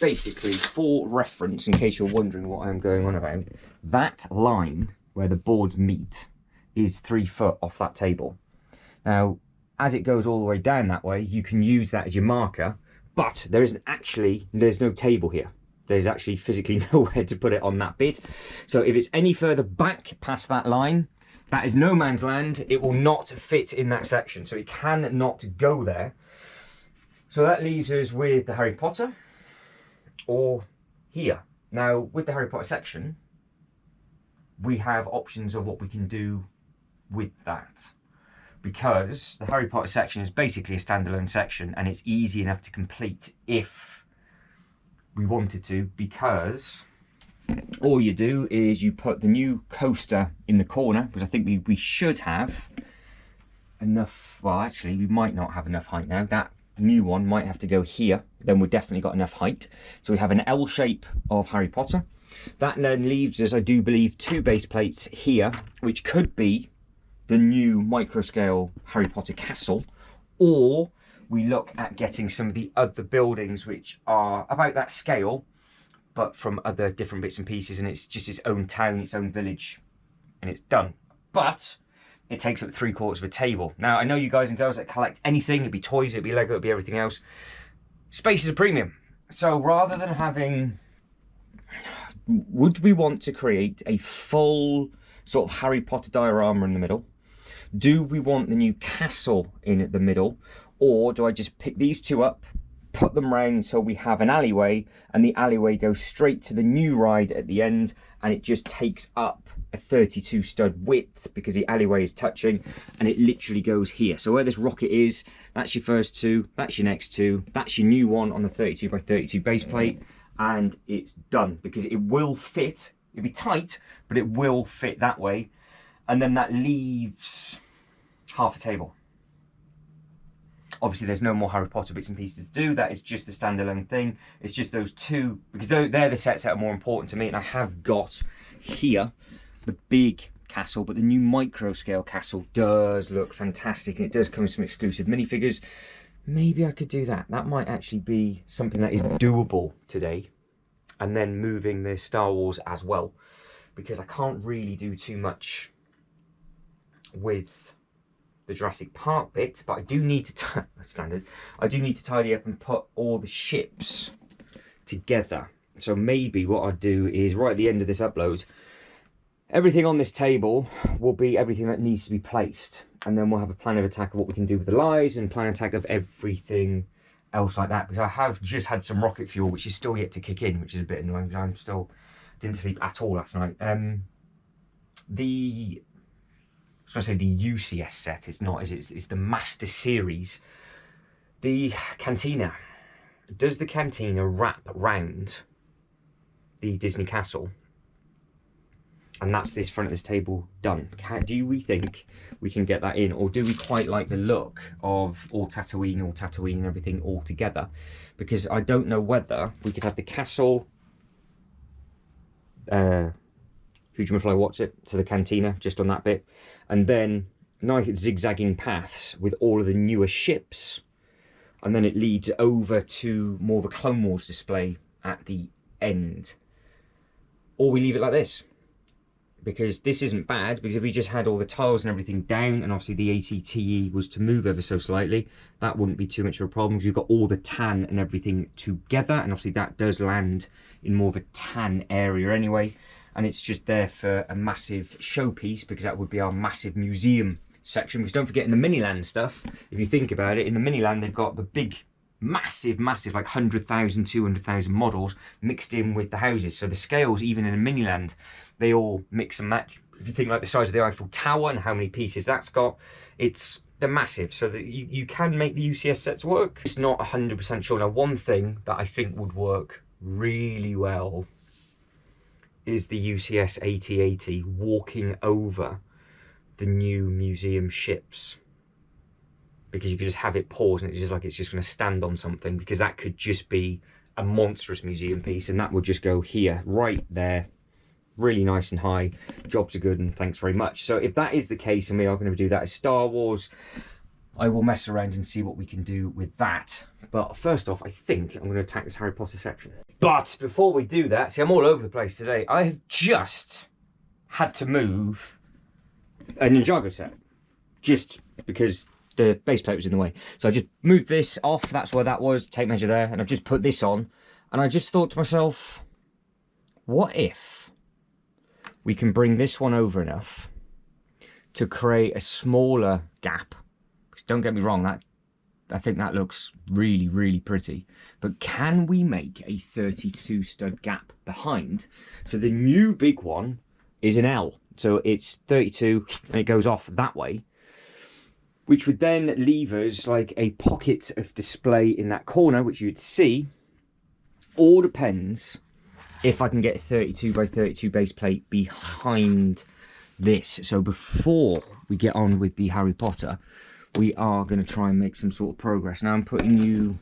basically for reference, in case you're wondering what I'm going on about, that line where the boards meet is 3 foot off that table. Now, as it goes all the way down that way, you can use that as your marker, but there's no table here. There's actually physically nowhere to put it on that bit. So if it's any further back past that line, that is no man's land. It will not fit in that section, so it cannot go there. So that leaves us with the Harry Potter, or here. Now, with the Harry Potter section, we have options of what we can do with that, because the Harry Potter section is basically a standalone section, and it's easy enough to complete if we wanted to, because all you do is you put the new coaster in the corner, because I think we should have enough. Well, actually, we might not have enough height now. That new one might have to go here, then we've definitely got enough height. So we have an L shape of Harry Potter. That then leaves us, I do believe, 2 base plates here, which could be the new micro scale Harry Potter castle, or we look at getting some of the other buildings which are about that scale but from other different bits and pieces, and it's just its own town, its own village, and it's done. But it takes up 3/4 of a table. Now, I know you guys and girls that collect anything, it'd be toys, it'd be Lego, it'd be everything else. Space is a premium. So rather than having, would we want to create a full sort of Harry Potter diorama in the middle? Do we want the new castle in the middle? Or do I just pick these two up, put them round so we have an alleyway, and the alleyway goes straight to the new ride at the end, and it just takes up a 32 stud width because the alleyway is touching, and it literally goes here. So where this rocket is, that's your first 2, that's your next 2, that's your new one on the 32 by 32 base plate, and it's done, because it will fit. It'll be tight, but it will fit that way. And then that leaves half a table. Obviously, there's no more Harry Potter bits and pieces to do. That is just a standalone thing. It's just those 2, because they're the sets that are more important to me. And I have got here the big castle, but the new micro scale castle does look fantastic, and it does come with some exclusive minifigures. Maybe I could do that. That might actually be something that is doable today. And then moving the Star Wars as well, because I can't really do too much with the Jurassic Park bit, but I do need to I do need to tidy up and put all the ships together. So maybe what I'll do is, right at the end of this upload, everything on this table will be everything that needs to be placed, and then we'll have a plan of attack of what we can do with the lives, and plan of attack of everything else like that, because I have just had some rocket fuel which is still yet to kick in, which is a bit annoying because I'm still didn't sleep at all last night. The UCS set, it's not, it's the Master Series. The cantina, does the cantina wrap round the Disney Castle? And that's this front of this table done. Do we think we can get that in, or do we quite like the look of all Tatooine and everything all together? Because I don't know whether we could have the castle, Who Do You Fly What's It, to the cantina, just on that bit, and then nice zigzagging paths with all of the newer ships, and then it leads over to more of a Clone Wars display at the end. Or we leave it like this, because this isn't bad, because if we just had all the tiles and everything down, and obviously the ATTE was to move ever so slightly, that wouldn't be too much of a problem, because we've got all the tan and everything together, and obviously that does land in more of a tan area anyway, and it's just there for a massive showpiece, because that would be our massive museum section. Because don't forget, in the Miniland stuff, if you think about it, in the Miniland they've got the big massive like 100,000 200,000 models mixed in with the houses, so the scales even in a Miniland, they all mix and match. If you think like the size of the Eiffel Tower and how many pieces that's got, they're massive, so that you can make the UCS sets work. It's not 100% sure. Now, one thing that I think would work really well is the UCS AT-80 walking over the new museum ships, because you could just have it pause and it's just going to stand on something, because that could just be a monstrous museum piece, and that would just go here, right there, really nice and high. Jobs are good and thanks very much. So if that is the case and we are going to do that as Star Wars, I will mess around and see what we can do with that. But first off, I think I'm going to attack this Harry Potter section. But before we do that, see, I'm all over the place today. I have just had to move a Ninjago set, just because the base plate was in the way. So I just moved this off, that's where that was, tape measure there, and I've just put this on, and I just thought to myself, what if we can bring this one over enough to create a smaller gap? Because don't get me wrong, I think that looks really, really pretty, but can we make a 32 stud gap behind? So the new big one is an L, so it's 32 and it goes off that way, which would then leave us like a pocket of display in that corner, which you'd see. All depends if I can get a 32 by 32 base plate behind this. So before we get on with the Harry Potter, we are going to try and make some sort of progress. Now I'm putting you,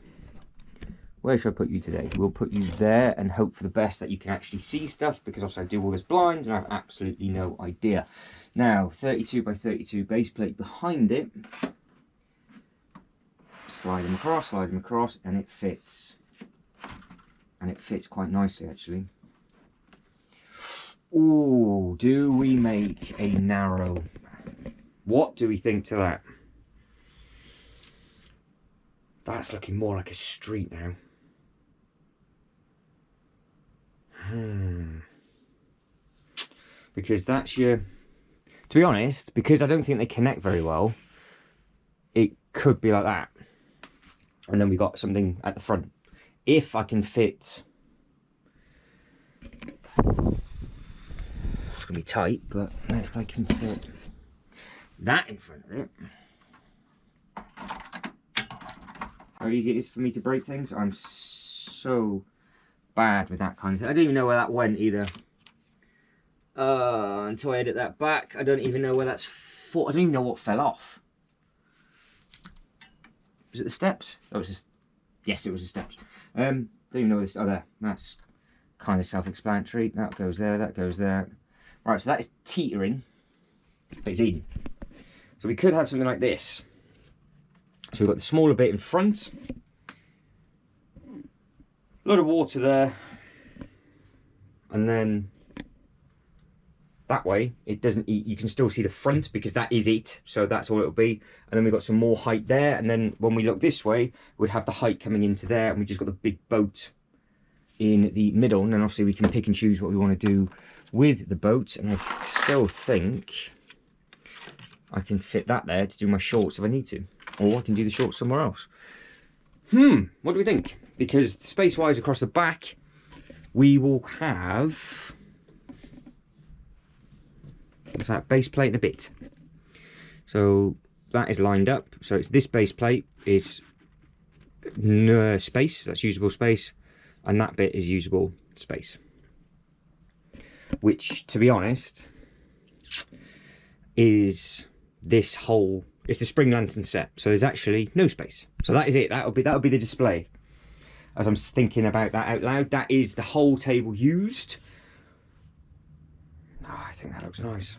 where should I put you today? We'll put you there and hope for the best that you can actually see stuff, because obviously I do all this blind and I have absolutely no idea. Now, 32 by 32 base plate behind it. Slide them across, and it fits. And it fits quite nicely, actually. Ooh, do we make a narrow? What do we think to that? That's looking more like a street now. Because that's your... To be honest, because I don't think they connect very well, it could be like that. And then we got something at the front. If I can fit... It's going to be tight, but if I can fit that in front of it... How easy it is for me to break things. I'm so bad with that kind of thing. I don't even know where that went either. Until I edit that back, I don't even know where that's for. I don't even know what fell off. Was it the steps? Oh, it was just... Yes, it was the steps. Don't even know this. Oh, there. That's kind of self-explanatory. That goes there, that goes there. Right, so that is teetering, but it's in. So we could have something like this. So we've got the smaller bit in front. A lot of water there. And then that way it doesn't eat, you can still see the front because that is it, so that's all it'll be. And then we've got some more height there, and then when we look this way we'd have the height coming into there, and we just got the big boat in the middle. And then obviously we can pick and choose what we want to do with the boat, and I still think I can fit that there to do my shorts if I need to, or I can do the shorts somewhere else. What do we think? Because space wise across the back we will have, what's that, base plate and a bit. So that is lined up. So it's this base plate is space, that's usable space, and that bit is usable space. Which, to be honest, is this whole, it's the spring lantern set. So there's actually no space. So that is it. That'll be the display. As I'm thinking about that out loud, that is the whole table used. Oh, I think that looks nice.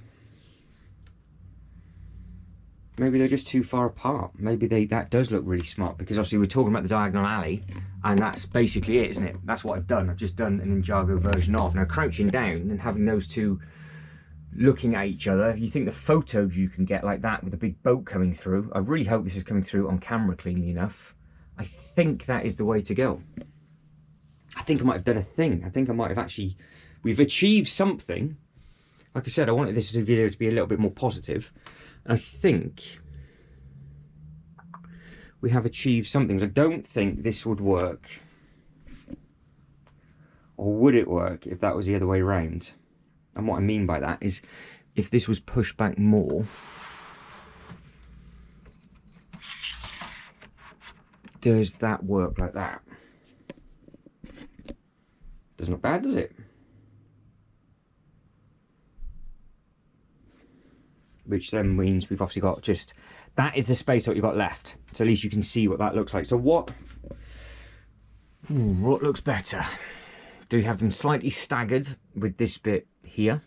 maybe they're just too far apart. Maybe that does look really smart, because obviously we're talking about the diagonal alley, and that's basically it, isn't it? That's what I've done. I've just done an Ninjago version of. Now, crouching down and having those two looking at each other, you think the photos you can get like that with a big boat coming through. I really hope this is coming through on camera cleanly enough. I think that is the way to go. I think I might have done a thing. I think I might have actually, we've achieved something. Like I said, I wanted this video to be a little bit more positive. I think we have achieved something. I don't think this would work. Or would it work if that was the other way around? And what I mean by that is, if this was pushed back more, does that work like that? Doesn't look bad, does it? Which then means we've obviously got just, that is the space that you've got left. So at least you can see what that looks like. So what looks better? Do we have them slightly staggered with this bit here?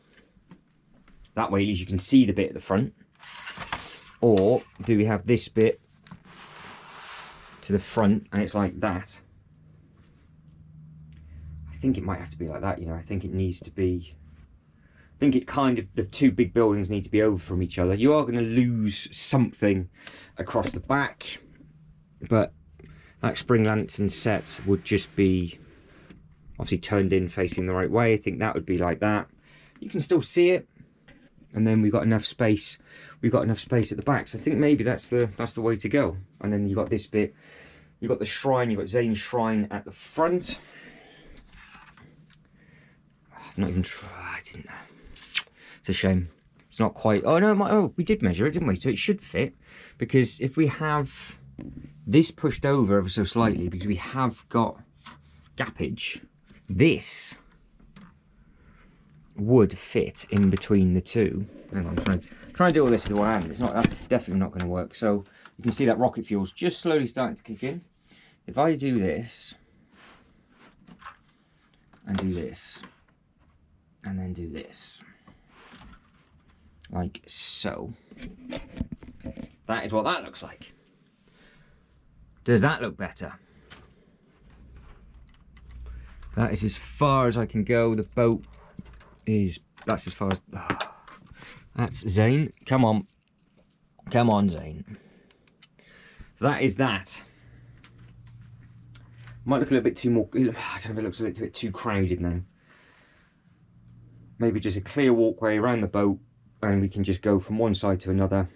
That way at least you can see the bit at the front. Or do we have this bit to the front and it's like that? I think it might have to be like that, you know. I think it needs to be, I think it kind of, the two big buildings need to be over from each other. You are going to lose something across the back, but that spring lantern set would just be obviously turned in facing the right way. I think that would be like that. You can still see it, and then we've got enough space. We've got enough space at the back, so I think maybe that's the way to go. And then you've got this bit. You've got the shrine. You've got Zane's shrine at the front. I've not even tried. I didn't know. It's a shame. It's not quite. Oh no! Oh, we did measure it, didn't we? So it should fit, because if we have this pushed over ever so slightly, because we have got gappage, this would fit in between the two. Hang on, I'm trying to do all this with one hand. It's not. That's definitely not going to work. So you can see that rocket fuel's just slowly starting to kick in. If I do this and do this and then do this, like so, that is what that looks like. Does that look better? That is as far as I can go. The boat is, that's as far as, that's Zane. Come on. Come on, Zane. So that is that. Might look a little bit too more, I don't know if it looks a little bit too crowded now. Maybe just a clear walkway around the boat, and we can just go from one side to another.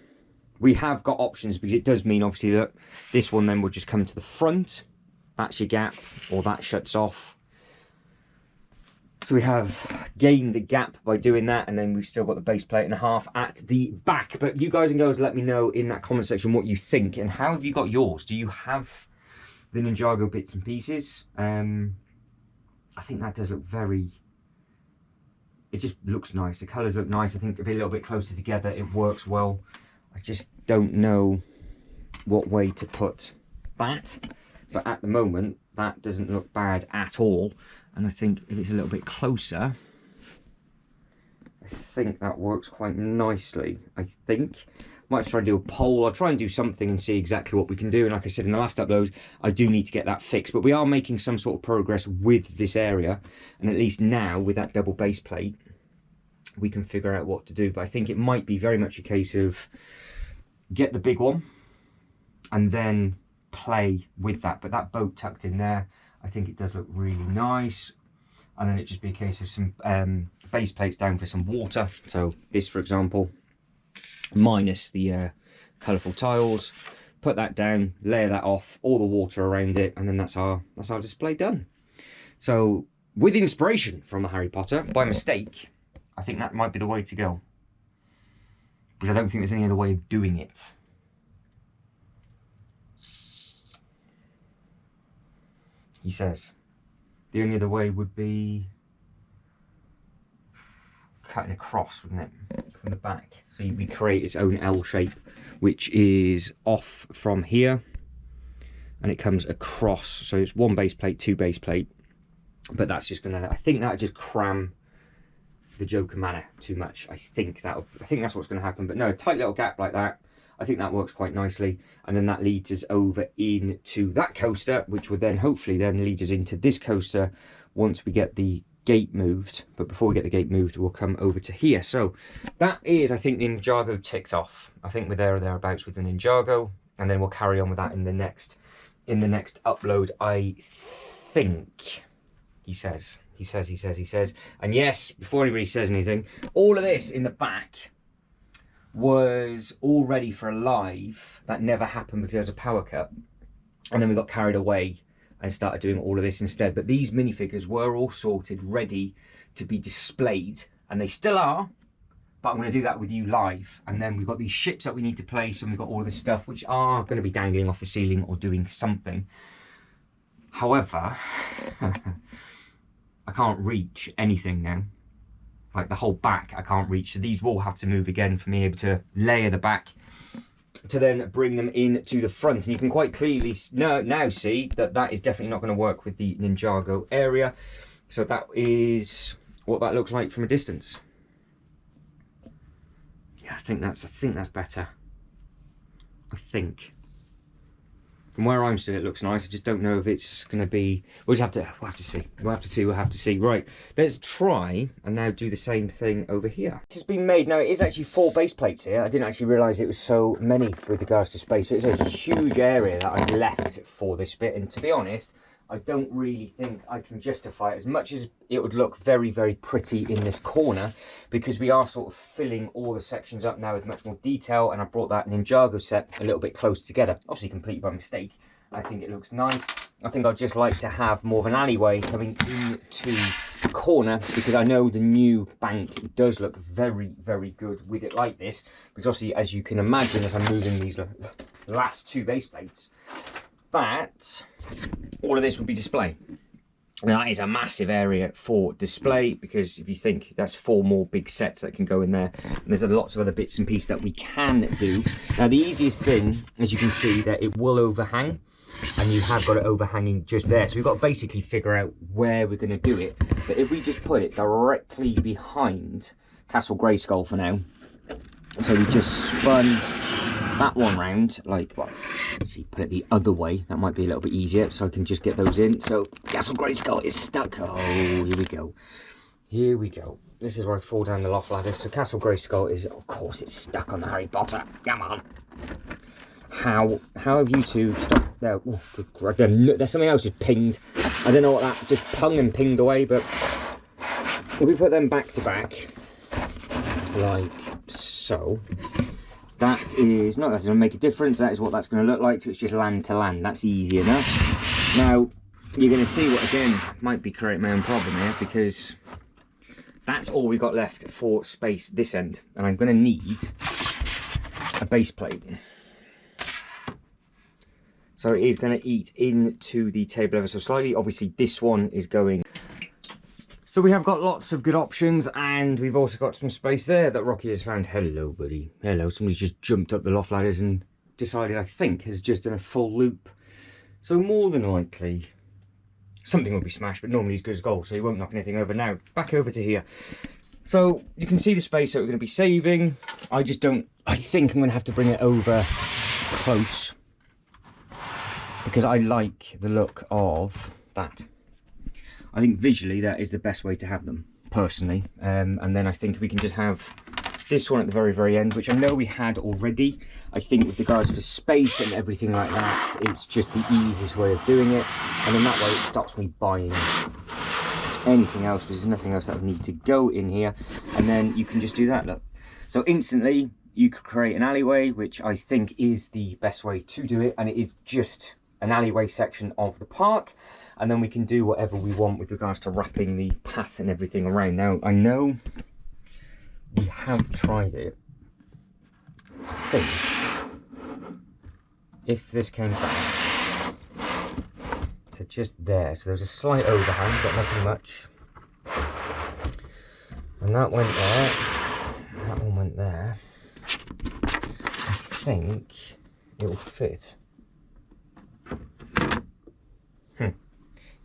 We have got options, because it does mean obviously that this one then will just come to the front. That's your gap, or that shuts off. So we have gained a gap by doing that, and then we've still got the base plate and a half at the back. But you guys and girls, let me know in that comment section what you think, and how have you got yours? Do you have the Ninjago bits and pieces? I think that does look very, it just looks nice. The colours look nice. I think if they're a little bit closer together, it works well. I just don't know what way to put that, but at the moment that doesn't look bad at all. And I think if it's a little bit closer, I think that works quite nicely. I think might try to do a poll. I'll try and do something and see exactly what we can do. And like I said in the last upload, I do need to get that fixed, but we are making some sort of progress with this area, and at least now with that double base plate we can figure out what to do. But I think it might be very much a case of get the big one and then play with that. But that boat tucked in there, I think it does look really nice. And then it just be a case of some base plates down for some water. So this, for example, minus the colourful tiles, put that down, layer that off, all the water around it, and then that's our display done. So with inspiration from the Harry Potter, by mistake, I think that might be the way to go, because I don't think there's any other way of doing it. He says the only other way would be cutting across, wouldn't it, from the back? So we create its own L shape, which is off from here, and it comes across. So it's one base plate, two base plate, but that's just gonna, I think that'll just cram the Joker Manor too much. I think that's what's gonna happen. But no, a tight little gap like that. I think that works quite nicely. And then that leads us over into that coaster, which would then hopefully then lead us into this coaster once we get the gate moved. But before we get the gate moved, we'll come over to here. So that is, I think, the Ninjago ticks off. I think we're there or thereabouts with the Ninjago, and then we'll carry on with that in the next upload, I think. He says. And yes, before anybody says anything, all of this in the back was all ready for a live that never happened because there was a power cut, and then we got carried away and started doing all of this instead. But these minifigures were all sorted, ready to be displayed, and they still are, but I'm going to do that with you live. And then we've got these ships that we need to place, and we've got all this stuff which are going to be dangling off the ceiling or doing something. However, I can't reach anything now. Like the whole back I can't reach, so these will have to move again for me able to layer the back to then bring them in to the front. And you can quite clearly now see that that is definitely not going to work with the Ninjago area. So that is what that looks like from a distance. Yeah, I think that's better. I think. From where I'm sitting, it looks nice. I just don't know if it's going to be. We'll have to see. We'll have to see. Right, let's try and now do the same thing over here. This has been made. Now, it is actually 4 base plates here. I didn't actually realise it was so many with regards to space. So it's a huge area that I've left for this bit. And to be honest, I don't really think I can justify it, as much as it would look very, very pretty in this corner, because we are sort of filling all the sections up now with much more detail, and I brought that Ninjago set a little bit close together. Obviously completely by mistake. I think it looks nice. I think I'd just like to have more of an alleyway coming into the corner, because I know the new bank does look very, very good with it like this, because obviously, as you can imagine, as I'm moving these last 2 base plates, that all of this will be display. Now that is a massive area for display, because if you think that's 4 more big sets that can go in there, and there's lots of other bits and pieces that we can do. Now the easiest thing, as you can see, that it will overhang, and you have got it overhanging just there, so we've got to basically figure out where we're going to do it. But if we just put it directly behind Castle Grayskull for now, so we just spun that one round, like, well, if you put it the other way, that might be a little bit easier, so I can just get those in. So Castle Grayskull is stuck. Oh, here we go. Here we go. This is where I fall down the loft ladder. So Castle Grayskull is, of course, it's stuck on the Harry Potter. Come on. How have you two stopped there? Oh, good. There's something else just pinged. I don't know what that just pung and pinged away, but if we put them back to back, like so. That is not that's going to make a difference. That is what that's going to look like. So it's just land to land. That's easy enough. Now you're going to see what again might be creating my own problem here, because that's all we got left for space this end, and I'm going to need a base plate. So it is going to eat into the table ever so slightly. Obviously, this one is going. So we have got lots of good options, and we've also got some space there that Rocky has found. Hello, buddy. Hello. Somebody's just jumped up the loft ladders and decided, I think, has just done a full loop. So more than likely, something will be smashed, but normally he's good as gold, so he won't knock anything over. Now, back over to here. So you can see the space that we're going to be saving. I think I'm going to have to bring it over close, because I like the look of that. I think visually that is the best way to have them, personally. And then I think we can just have this one at the very, very end, which I know we had already. I think with regards for space and everything like that, it's just the easiest way of doing it. And then that way it stops me buying anything else, because there's nothing else that would need to go in here. And then you can just do that, look. So instantly you could create an alleyway, which I think is the best way to do it. And it is just an alleyway section of the park. And then we can do whatever we want with regards to wrapping the path and everything around. Now, I know we have tried it. I think if this came back to just there, so there's a slight overhang, but nothing much. And that went there. That one went there. I think it will fit.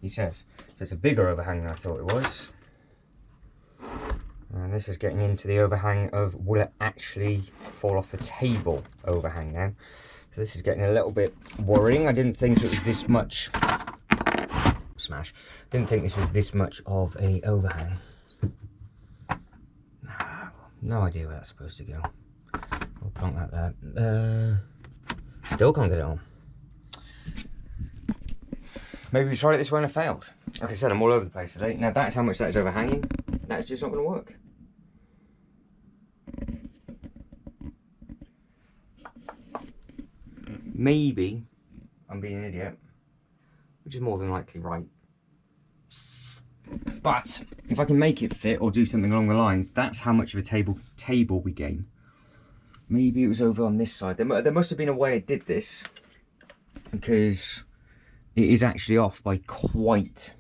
He says. So it's a bigger overhang than I thought it was. And this is getting into the overhang of will it actually fall off the table overhang now. So this is getting a little bit worrying. I didn't think it was this much. Smash. Didn't think this was this much of a overhang. No idea where that's supposed to go. We'll plonk that there. Still can't get it on. Maybe we tried it this way and it failed. Like I said, I'm all over the place today. Now that's how much that is overhanging. That's just not going to work. Maybe I'm being an idiot, which is more than likely right. But if I can make it fit or do something along the lines, that's how much of a table we gain. Maybe it was over on this side. There must have been a way I did this, because it is actually off by quite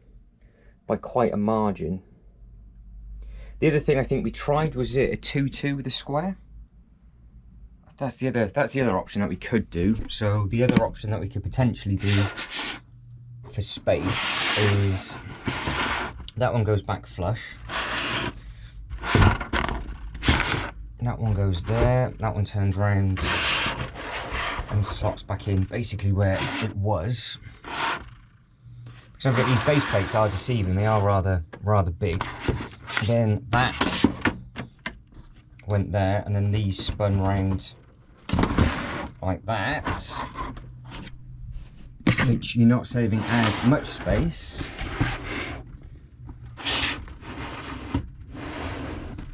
a margin. The other thing I think we tried was a 2-2 with a square. That's the other option that we could do. So the other option that we could potentially do for space is that one goes back flush. That one goes there. That one turns round and slots back in basically where it was. Because these base plates are deceiving. They are rather big. Then that went there, and then these spun round like that, which you're not saving as much space.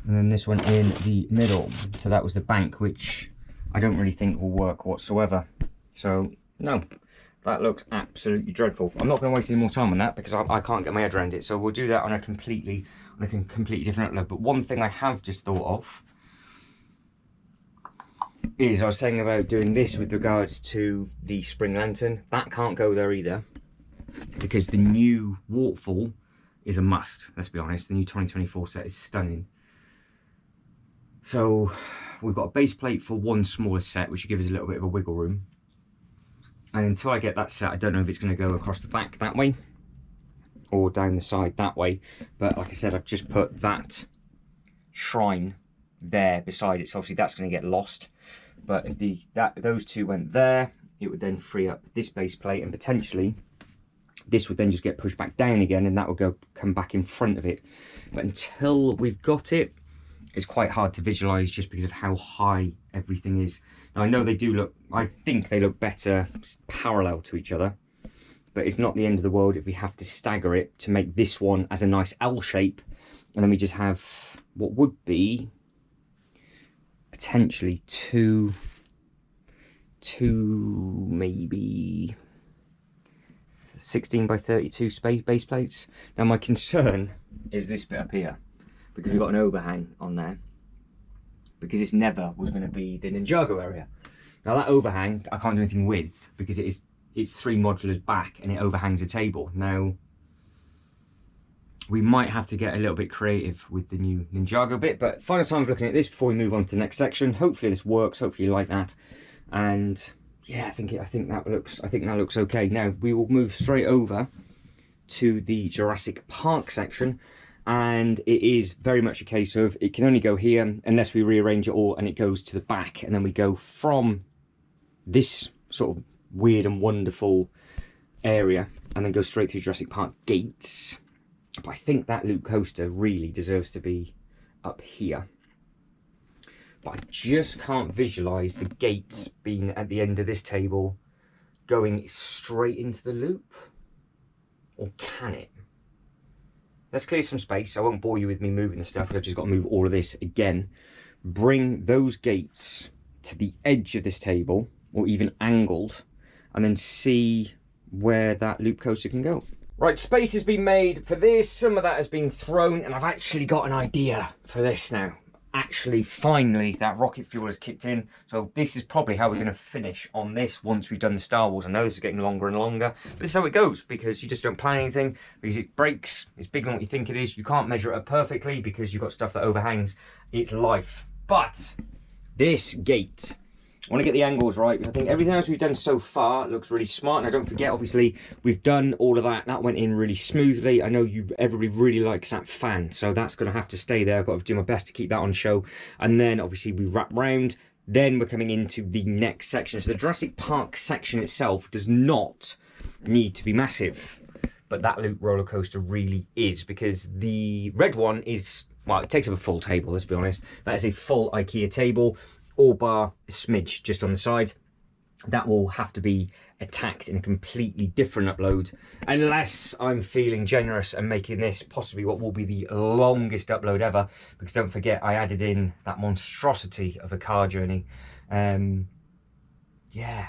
And then this went in the middle, so that was the bank, which I don't really think will work whatsoever. So no, that looks absolutely dreadful. I'm not going to waste any more time on that because I can't get my head around it. So we'll do that on a completely different outlook. But one thing I have just thought of is I was saying about doing this with regards to the spring lantern. That can't go there either, because the new waterfall is a must. Let's be honest, the new 2024 set is stunning. So we've got a base plate for one smaller set, which will give us a little bit of a wiggle room. And until I get that set, I don't know if it's going to go across the back that way or down the side that way. But like I said, I've just put that shrine there beside it, so obviously that's going to get lost. But if those two went there, it would then free up this base plate, and potentially this would then just get pushed back down again, and that will come back in front of it. But until we've got it, it's quite hard to visualize just because of how high everything is. Now I know they do look, I think they look better parallel to each other, but it's not the end of the world if we have to stagger it to make this one as a nice L shape, and then we just have what would be potentially two maybe 16 by 32 base plates. Now my concern is this bit up here, because we've got an overhang on there, because this never was going to be the Ninjago area. Now that overhang I can't do anything with, because it's 3 modulars back and it overhangs a table. Now we might have to get a little bit creative with the new Ninjago bit, but final time of looking at this before we move on to the next section. Hopefully this works, hopefully you like that. And yeah, I think that looks okay. Now we will move straight over to the Jurassic Park section, and it is very much a case of it can only go here unless we rearrange it all, and it goes to the back, and then we go from this sort of weird and wonderful area and then go straight through Jurassic Park gates. But I think that loop coaster really deserves to be up here. But I just can't visualise the gates being at the end of this table going straight into the loop. Or can it? Let's clear some space. I won't bore you with me moving the stuff. I've just got to move all of this again. Bring those gates to the edge of this table, or even angled, and then see where that loop coaster can go. Right, space has been made for this. Some of that has been thrown, and I've actually got an idea for this now. Actually, finally, that rocket fuel has kicked in. So this is probably how we're going to finish on this once we've done the Star Wars. I know this is getting longer and longer, but this is how it goes, because you just don't plan anything, because it breaks. It's bigger than what you think it is. You can't measure it up perfectly because you've got stuff that overhangs. It's life. But this gate I want to get the angles right. I think everything else we've done so far looks really smart. Now, don't forget, obviously, we've done all of that. That went in really smoothly. I know everybody really likes that fan, so that's going to have to stay there. I've got to do my best to keep that on show. And then, obviously, we wrap round. Then we're coming into the next section. So the Jurassic Park section itself does not need to be massive, but that loop roller coaster really is, because the red one is, well, it takes up a full table, let's be honest. That is a full IKEA table, all bar a smidge just on the side. That will have to be attacked in a completely different upload, unless I'm feeling generous and making this possibly what will be the longest upload ever, because don't forget, I added in that monstrosity of a car journey. Yeah,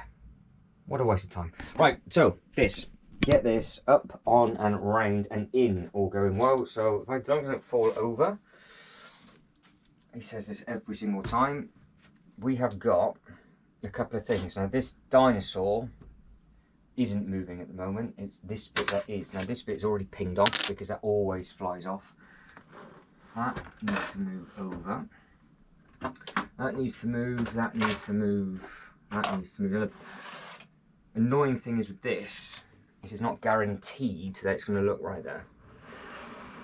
what a waste of time. Right, so get this up, on and round and in, all going well. So if I don't fall over, he says this every single time, we have got a couple of things. Now, this dinosaur isn't moving at the moment. It's this bit that is. Now, this bit's already pinged off because that always flies off. That needs to move over. That needs to move. That needs to move. That needs to move. The annoying thing is with this, it's not guaranteed that it's going to look right there.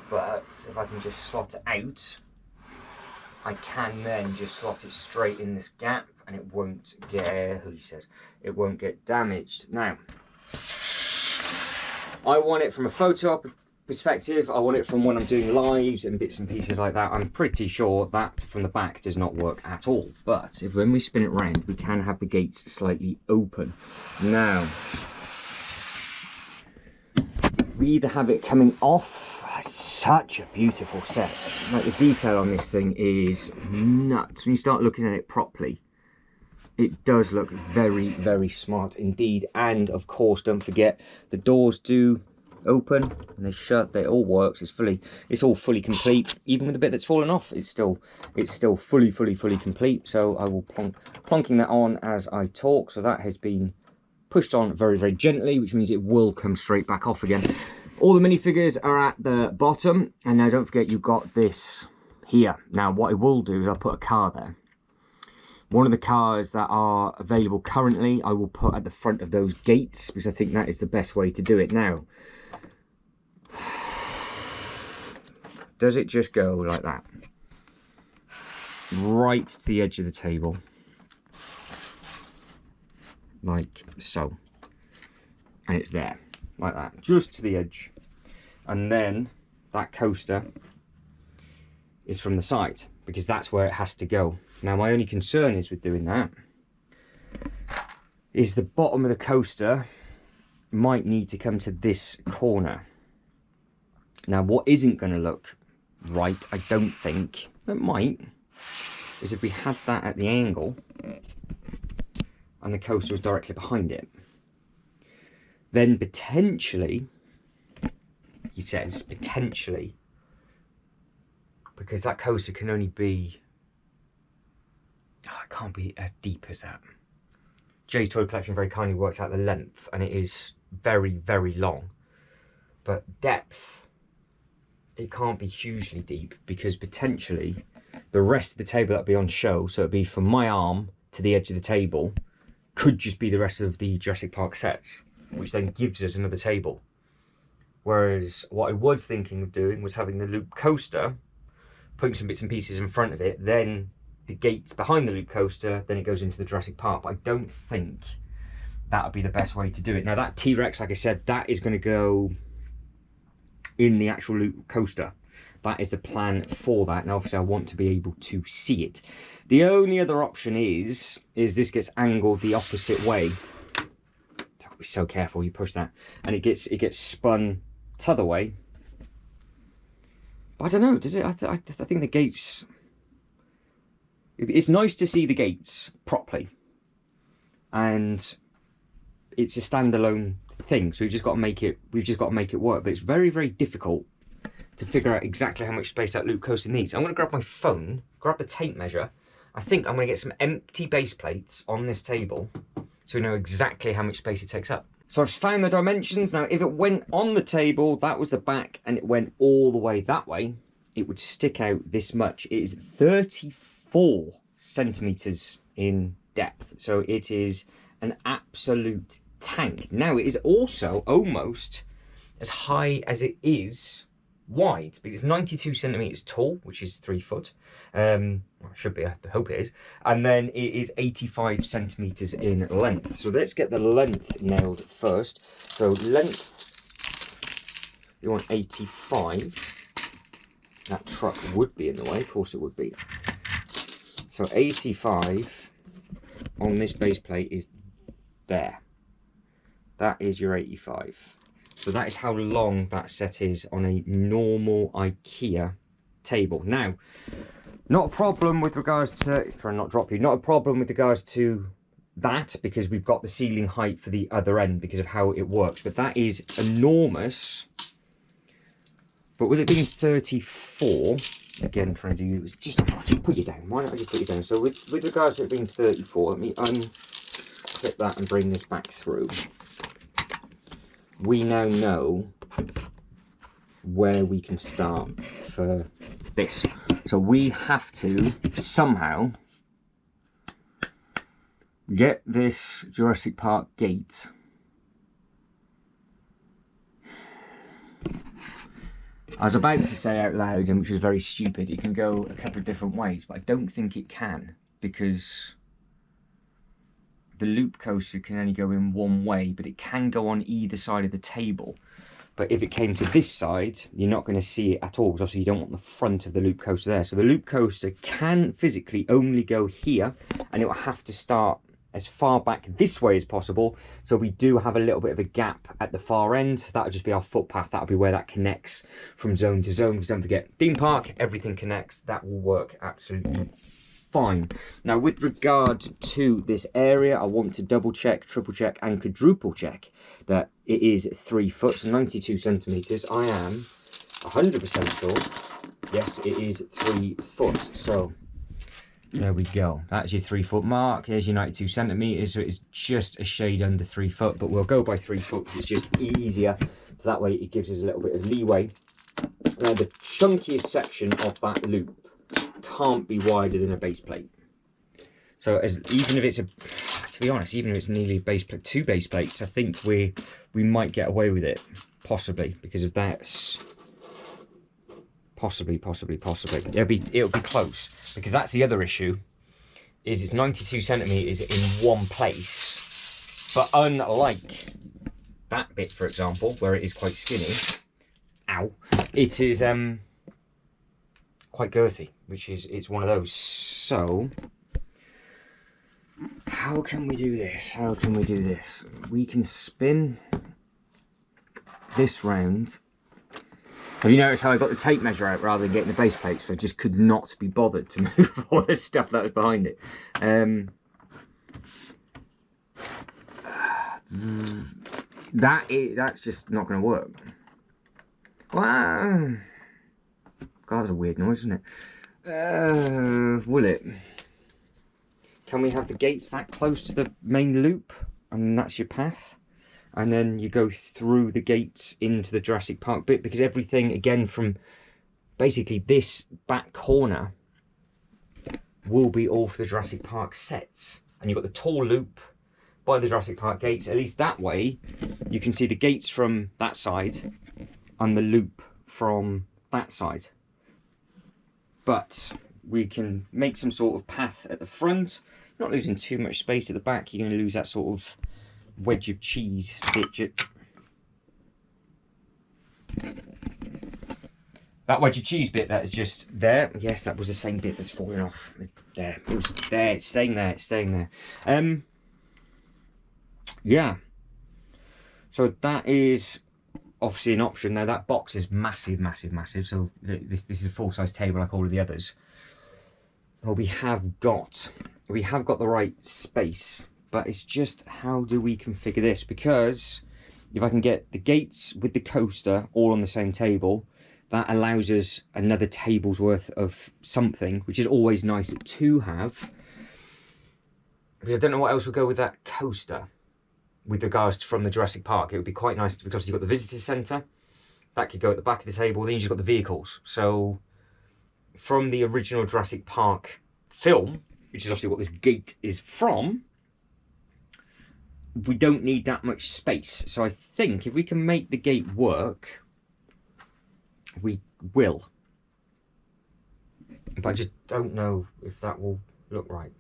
But if I can just slot it out, I can then just slot it straight in this gap, and it won't get, he says, it won't get damaged. Now, I want it from a photo perspective. I want it from when I'm doing lives and bits and pieces like that. I'm pretty sure that from the back does not work at all. But when we spin it round, we can have the gates slightly open. Now, we either have it coming off. Such a beautiful set. Like, the detail on this thing is nuts. When you start looking at it properly, it does look very, very smart indeed. And of course, don't forget, the doors do open and they shut. They all works. It's all fully complete. Even with the bit that's fallen off, it's still fully complete. So I will plonking that on as I talk. So that has been pushed on very, very gently, which means it will come straight back off again. All the minifigures are at the bottom, and now don't forget, you've got this here. Now, what I will do is I'll put a car there. One of the cars that are available currently, I will put at the front of those gates, because I think that is the best way to do it. Now, does it just go like that? Right to the edge of the table. Like so. And it's there. Like that, just to the edge. And then that coaster is from the side, because that's where it has to go. Now, my only concern is with doing that is the bottom of the coaster might need to come to this corner. Now, what isn't going to look right, I don't think, but might, is if we had that at the angle and the coaster was directly behind it. Then potentially, he says, potentially, because that coaster can only be, it can't be as deep as that. Jay's Toy Collection very kindly worked out the length, and it is very, very long. But depth, it can't be hugely deep, because potentially the rest of the table that'll be on show, so it'd be from my arm to the edge of the table, could just be the rest of the Jurassic Park sets, which then gives us another table. Whereas what I was thinking of doing was having the loop coaster, putting some bits and pieces in front of it, then the gates behind the loop coaster, then it goes into the Jurassic Park. But I don't think that would be the best way to do it. Now, that T-Rex, like I said, that is going to go in the actual loop coaster. That is the plan for that. Now, obviously, I want to be able to see it. The only other option is this gets angled the opposite way. Be so careful, you push that and it gets spun t'other way. But I don't know, does it? I think the gates, it's nice to see the gates properly, and it's a standalone thing, so we've just got to make it work. But it's very, very difficult to figure out exactly how much space that loop coaster needs. I'm going to grab my phone, grab the tape measure. I think I'm going to get some empty base plates on this table, so we know exactly how much space it takes up. So I've found the dimensions. Now, if it went on the table, that was the back, and it went all the way that way, it would stick out this much. It is 34 centimetres in depth. So it is an absolute tank. Now it is also almost as high as it is wide, because it's 92 centimeters tall, which is 3 foot. Well, it should be, I hope it is. And then it is 85 centimeters in length. So let's get the length nailed first. So length, you want 85. That truck would be in the way, of course it would be. So 85 on this base plate is there. That is your 85. So that is how long that set is on a normal IKEA table. Now, not a problem with regards to, try and not drop you, not a problem with regards to that, because we've got the ceiling height for the other end because of how it works. But that is enormous. But with it being 34, again, trying to do, just put you down. Why don't I just put you down? So with regards to it being 34, let me unclip that and bring this back through. We now know where we can start for this. So we have to somehow get this Jurassic Park gate I was about to say out loud, and which was very stupid, it can go a couple of different ways, but I don't think it can, because the loop coaster can only go in one way, but it can go on either side of the table. But if it came to this side, you're not going to see it at all, because obviously you don't want the front of the loop coaster there. So the loop coaster can physically only go here, and it will have to start as far back this way as possible. So we do have a little bit of a gap at the far end. That'll just be our footpath. That'll be where that connects from zone to zone. Because don't forget, theme park, everything connects. That will work absolutely fine. Now, with regard to this area, I want to double check, triple check, and quadruple check that it is 3 foot, 92 centimeters. I am 100% sure. Yes, it is 3 foot. So there we go. That's your 3 foot mark. Here's your 92 centimeters. So it's just a shade under 3 foot, but we'll go by 3 foot because it's just easier. So that way it gives us a little bit of leeway. Now, the chunkiest section of that loop can't be wider than a base plate. So even if it's to be honest, even if it's nearly a base plate, 2 base plates, I think we might get away with it, possibly, because of that. Possibly. It'll be close, because that's the other issue, is it's 92 centimeters in one place. But unlike that bit, for example, where it is quite skinny, it is quite girthy, it's one of those. So how can we do this? We can spin this round. Have you noticed how I got the tape measure out rather than getting the base plates? So I just could not be bothered to move all the stuff that was behind it. That's just not going to work. Wow. God, that was a weird noise, isn't it? Will it? Can we have the gates that close to the main loop? And that's your path. And then you go through the gates into the Jurassic Park bit, because everything, again, from basically this back corner will be all for the Jurassic Park sets. And you've got the tall loop by the Jurassic Park gates. At least that way, you can see the gates from that side and the loop from that side. But we can make some sort of path at the front, not losing too much space at the back. You're going to lose that sort of wedge of cheese bit. That wedge of cheese bit that is just there. Yes, that was the same bit that's falling off. There, it was there. It's staying there. Yeah. So that is obviously an option. Now that box is massive. So this is a full-size table like all of the others. Well, we have got the right space. But it's just, how do we configure this? Because if I can get the gates with the coaster all on the same table, that allows us another table's worth of something, which is always nice to have. Because I don't know what else would go with that coaster with regards to from the Jurassic Park. It would be quite nice, because you've got the visitor centre. That could go at the back of the table. Then you've just got the vehicles. So from the original Jurassic Park film, which is obviously what this gate is from, we don't need that much space. So I think if we can make the gate work, we will. But I just don't know if that will look right.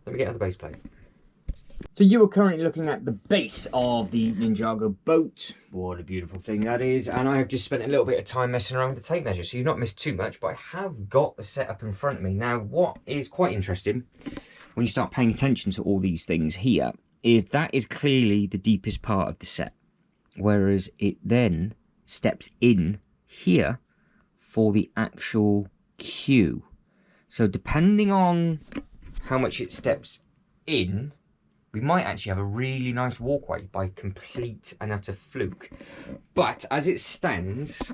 Let me get out the base plate. So you are currently looking at the base of the Ninjago boat. What a beautiful thing that is. And I have just spent a little bit of time messing around with the tape measure, so you've not missed too much, but I have got the setup in front of me. Now, what is quite interesting when you start paying attention to all these things here is that is clearly the deepest part of the set, whereas it then steps in here for the actual queue. So depending on how much it steps in, we might actually have a really nice walkway by complete and utter fluke. But as it stands,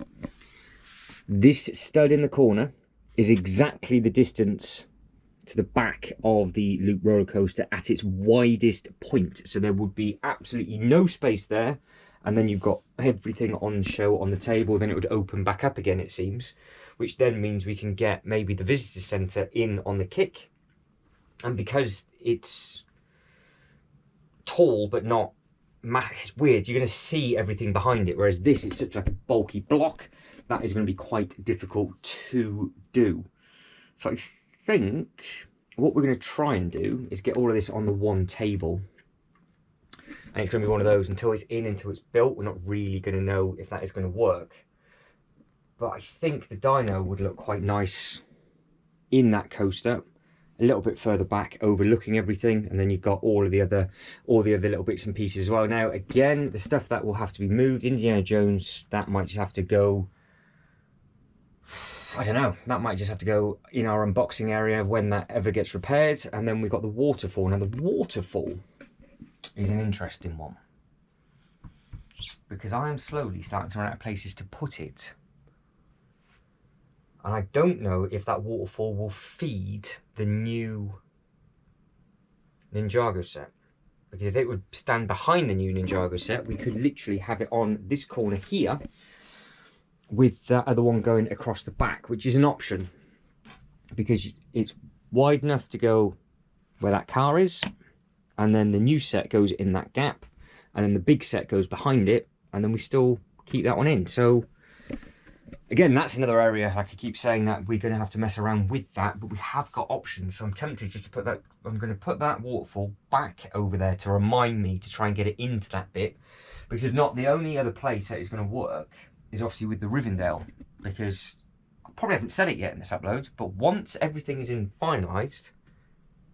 this stud in the corner is exactly the distance to the back of the loop roller coaster at its widest point. So there would be absolutely no space there. And then you've got everything on show on the table. Then it would open back up again, it seems, which then means we can get maybe the visitor center in on the kick. And because it's tall but not massive, it's weird, you're going to see everything behind it, whereas this is such like a bulky block that is going to be quite difficult to do. So I think what we're going to try and do is get all of this on the one table, and it's going to be one of those, until it's in, until it's built, we're not really going to know if that is going to work. But I think the dyno would look quite nice in that coaster, a little bit further back, overlooking everything, and then you've got all the other little bits and pieces as well. Now, again, the stuff that will have to be moved, Indiana Jones, that might just have to go, I don't know, that might just have to go in our unboxing area when that ever gets repaired. And then we've got the waterfall. Now, the waterfall is an interesting one, because I am slowly starting to run out of places to put it. And I don't know if that waterfall will feed the new Ninjago set. Because if it would stand behind the new Ninjago set, we could literally have it on this corner here, with that other one going across the back, which is an option, because it's wide enough to go where that car is, and then the new set goes in that gap, and then the big set goes behind it, and then we still keep that one in. So again, that's another area, like I keep saying, that we're going to have to mess around with that, but we have got options. So I'm tempted just to put that, I'm going to put that waterfall back over there to remind me to try and get it into that bit, because if not, the only other place that is going to work is obviously with the Rivendell, because I probably haven't said it yet in this upload, but once everything is finalised,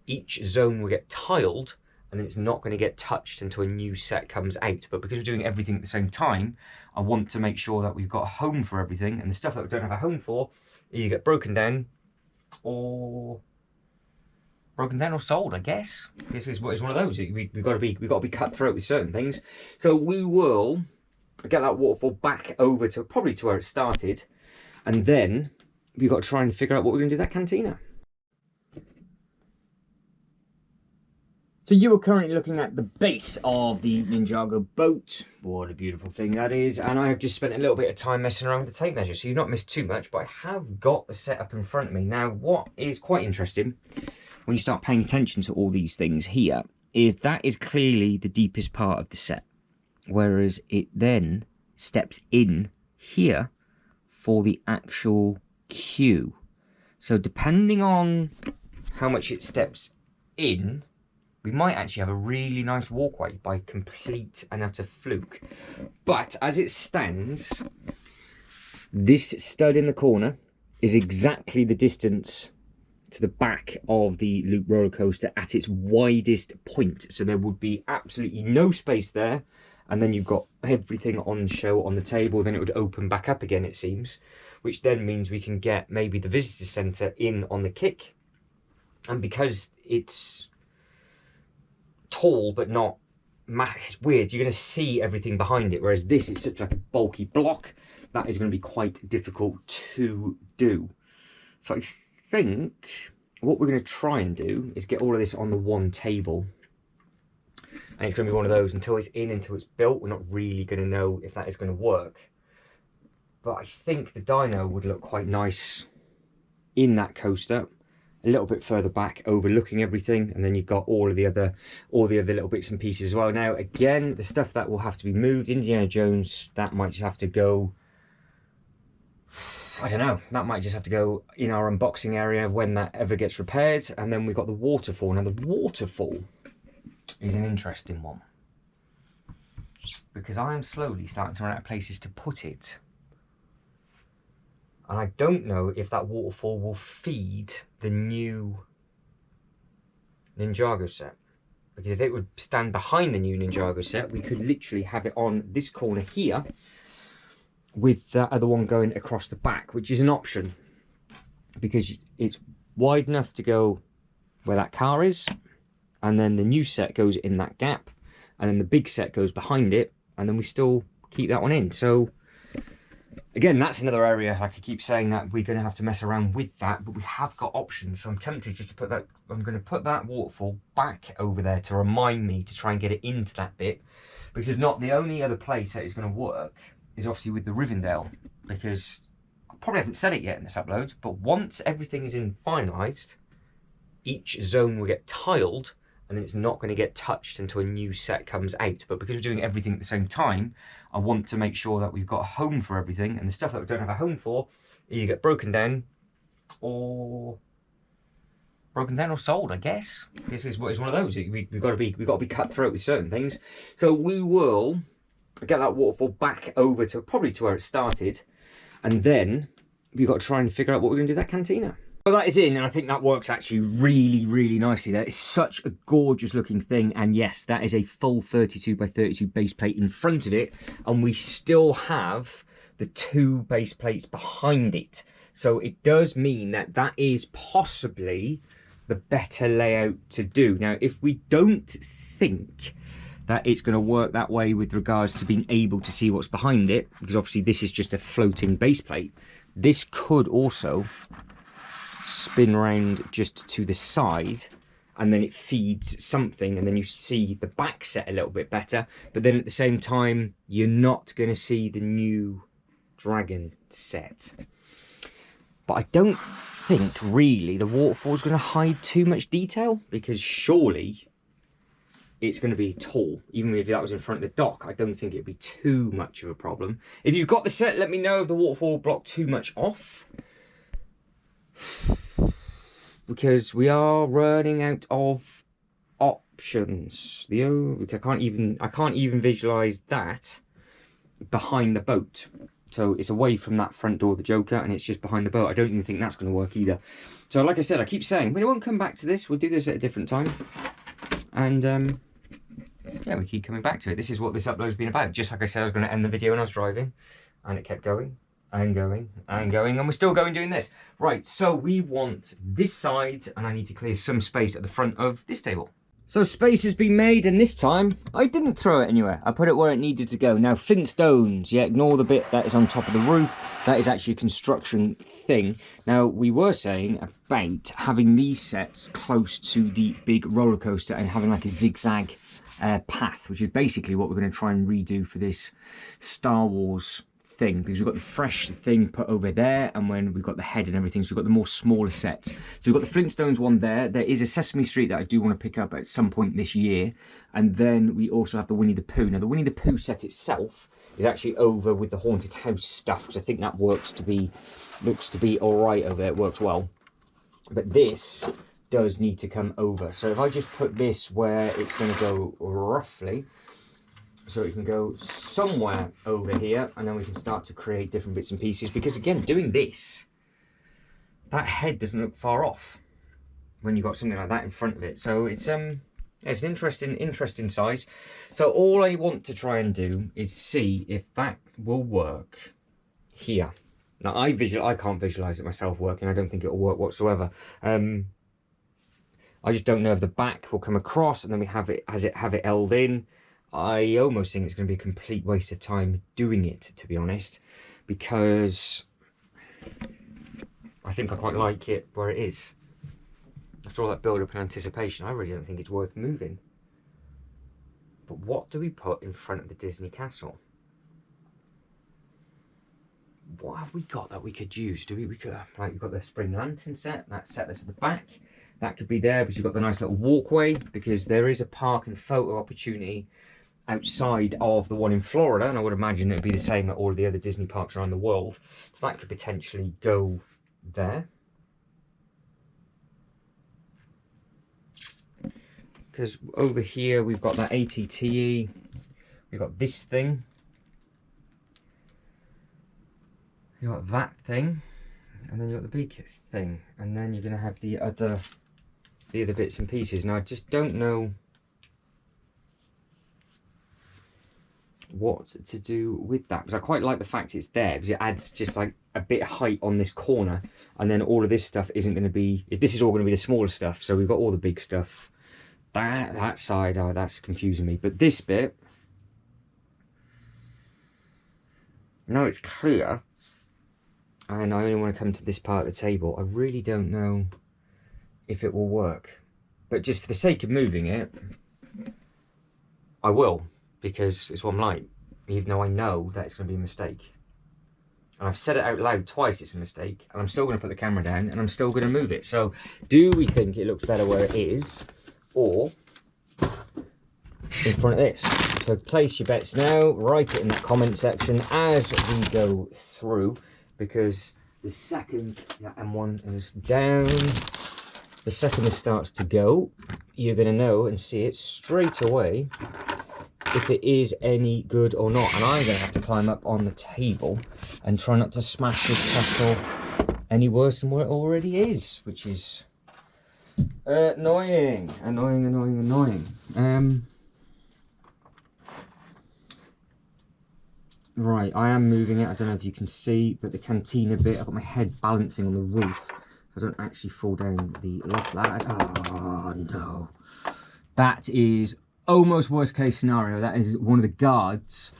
each zone will get tiled, and then it's not going to get touched until a new set comes out. But because we're doing everything at the same time, I want to make sure that we've got a home for everything, and the stuff that we don't have a home for, either get broken down or sold, I guess. This is one of those. We've got to be cutthroat with certain things. So we will get that waterfall back over to probably to where it started, and then we've got to try and figure out what we're going to do with that cantina. So you are currently looking at the base of the Ninjago boat. What a beautiful thing that is. And I have just spent a little bit of time messing around with the tape measure, so you've not missed too much, but I have got the setup in front of me. Now, what is quite interesting when you start paying attention to all these things here is that is clearly the deepest part of the set, whereas it then steps in here for the actual queue. So depending on how much it steps in, we might actually have a really nice walkway by complete and utter fluke. But as it stands, this stud in the corner is exactly the distance to the back of the loop roller coaster at its widest point. So there would be absolutely no space there. And then you've got everything on show on the table. Then it would open back up again, it seems, which then means we can get maybe the visitor center in on the kick. And because it's tall but not massive, it's weird, you're going to see everything behind it, whereas this is such like a bulky block that is going to be quite difficult to do. So I think what we're going to try and do is get all of this on the one table, and it's going to be one of those, until it's in, until it's built, we're not really going to know if that is going to work. But I think the dyno would look quite nice in that coaster, a little bit further back overlooking everything, and then you've got all the other little bits and pieces as well. Now again, the stuff that will have to be moved, Indiana Jones, that might just have to go, I don't know, that might just have to go in our unboxing area when that ever gets repaired. And then we've got the waterfall. Now the waterfall is an interesting one, because I am slowly starting to run out of places to put it. And I don't know if that waterfall will feed the new Ninjago set. Because if it would stand behind the new Ninjago set, we could literally have it on this corner here, with that other one going across the back, which is an option. Because it's wide enough to go where that car is, and then the new set goes in that gap, and then the big set goes behind it, and then we still keep that one in. So again, that's another area, like I keep saying, that we're going to have to mess around with that, but we have got options. So I'm tempted just to put that, I'm going to put that waterfall back over there to remind me to try and get it into that bit. Because if not, the only other place that is going to work is obviously with the Rivendell, because I probably haven't said it yet in this upload, but once everything is finalised, each zone will get tiled, and then it's not going to get touched until a new set comes out. But because we're doing everything at the same time, I want to make sure that we've got a home for everything, and the stuff that we don't have a home for, either get broken down or sold, I guess. This is one of those. We've got to be cutthroat with certain things. So we will get that waterfall back over to probably to where it started, and then we've got to try and figure out what we're going to do with that cantina. So that is in, and I think that works actually really, really nicely. That is such a gorgeous looking thing, and yes, that is a full 32 by 32 base plate in front of it, and we still have the 2 base plates behind it. So it does mean that that is possibly the better layout to do. Now, if we don't think that it's going to work that way with regards to being able to see what's behind it, because obviously this is just a floating base plate, this could also spin round just to the side, and then it feeds something, and then you see the back set a little bit better. But then at the same time, you're not going to see the new dragon set. But I don't think really the waterfall is going to hide too much detail, because surely it's going to be tall. Even if that was in front of the dock, I don't think it'd be too much of a problem. If you've got the set, let me know if the waterfall blocked too much off, because we are running out of options. I can't even visualize that behind the boat. So it's away from that front door of the Joker, and it's just behind the boat. I don't even think that's going to work either. So like I said, I keep saying we won't come back to this. We'll do this at a different time, and yeah, we keep coming back to it. This is what this upload's been about. Just like I said, I was going to end the video when I was driving, and it kept going and going and going, and we're still going doing this. Right, so we want this side, and I need to clear some space at the front of this table. So space has been made, and this time I didn't throw it anywhere. I put it where it needed to go. Now, Flintstones, yeah, ignore the bit that is on top of the roof. That is actually a construction thing. Now, we were saying about having these sets close to the big roller coaster and having like a zigzag path, which is basically what we're going to try and redo for this Star Wars thing, because we've got the fresh thing put over there, and when we've got the head and everything, so we've got the more smaller sets. So we've got the Flintstones one there. There is a Sesame Street that I do want to pick up at some point this year, and then we also have the Winnie the Pooh. Now the Winnie the Pooh set itself is actually over with the haunted house stuff, because I think that looks to be all right over there. It works well, but this does need to come over. So if I just put this where it's going to go roughly, so it can go somewhere over here, and then we can start to create different bits and pieces. Because again, doing this, that head doesn't look far off when you've got something like that in front of it. So it's an interesting size. So all I want to try and do is see if that will work here. Now I can't visualize it myself working. I don't think it will work whatsoever. I just don't know if the back will come across, and then we have it held in. I almost think it's going to be a complete waste of time doing it, to be honest, because I think I quite like it where it is. After all that build-up and anticipation, I really don't think it's worth moving. But what do we put in front of the Disney castle? what have we got that we could use? We could, right, you've got the spring lantern set, that set that's at the back. That could be there, but you've got the nice little walkway, because there is a park and photo opportunity outside of the one in Florida, and I would imagine it would be the same at all of the other Disney parks around the world. So that could potentially go there. Because over here we've got that ATTE, we've got this thing, you got that thing, and then you got the big thing, and then you're going to have the other bits and pieces. Now I just don't know what to do with that, because I quite like the fact it's there, because it adds just like a bit of height on this corner, and then all of this stuff isn't going to be, this is all going to be the smaller stuff. So we've got all the big stuff. That side, oh, that's confusing me. But this bit, now it's clear, and I only want to come to this part of the table. I really don't know if it will work, but just for the sake of moving it, I will, because it's what I'm like, even though I know that it's going to be a mistake. And I've said it out loud twice, it's a mistake, and I'm still going to put the camera down, and I'm still going to move it. So do we think it looks better where it is, or in front of this? So place your bets now, write it in the comment section as we go through, because the second that M1 is down, the second this starts to go, you're going to know and see it straight away if it is any good or not. And I'm going to have to climb up on the table and try not to smash this castle any worse than what it already is, which is annoying. Right, I am moving it. I don't know if you can see, but the cantina bit, I've got my head balancing on the roof, so I don't actually fall down the loft ladder. Oh no, that is almost worst case scenario. That is one of the guards,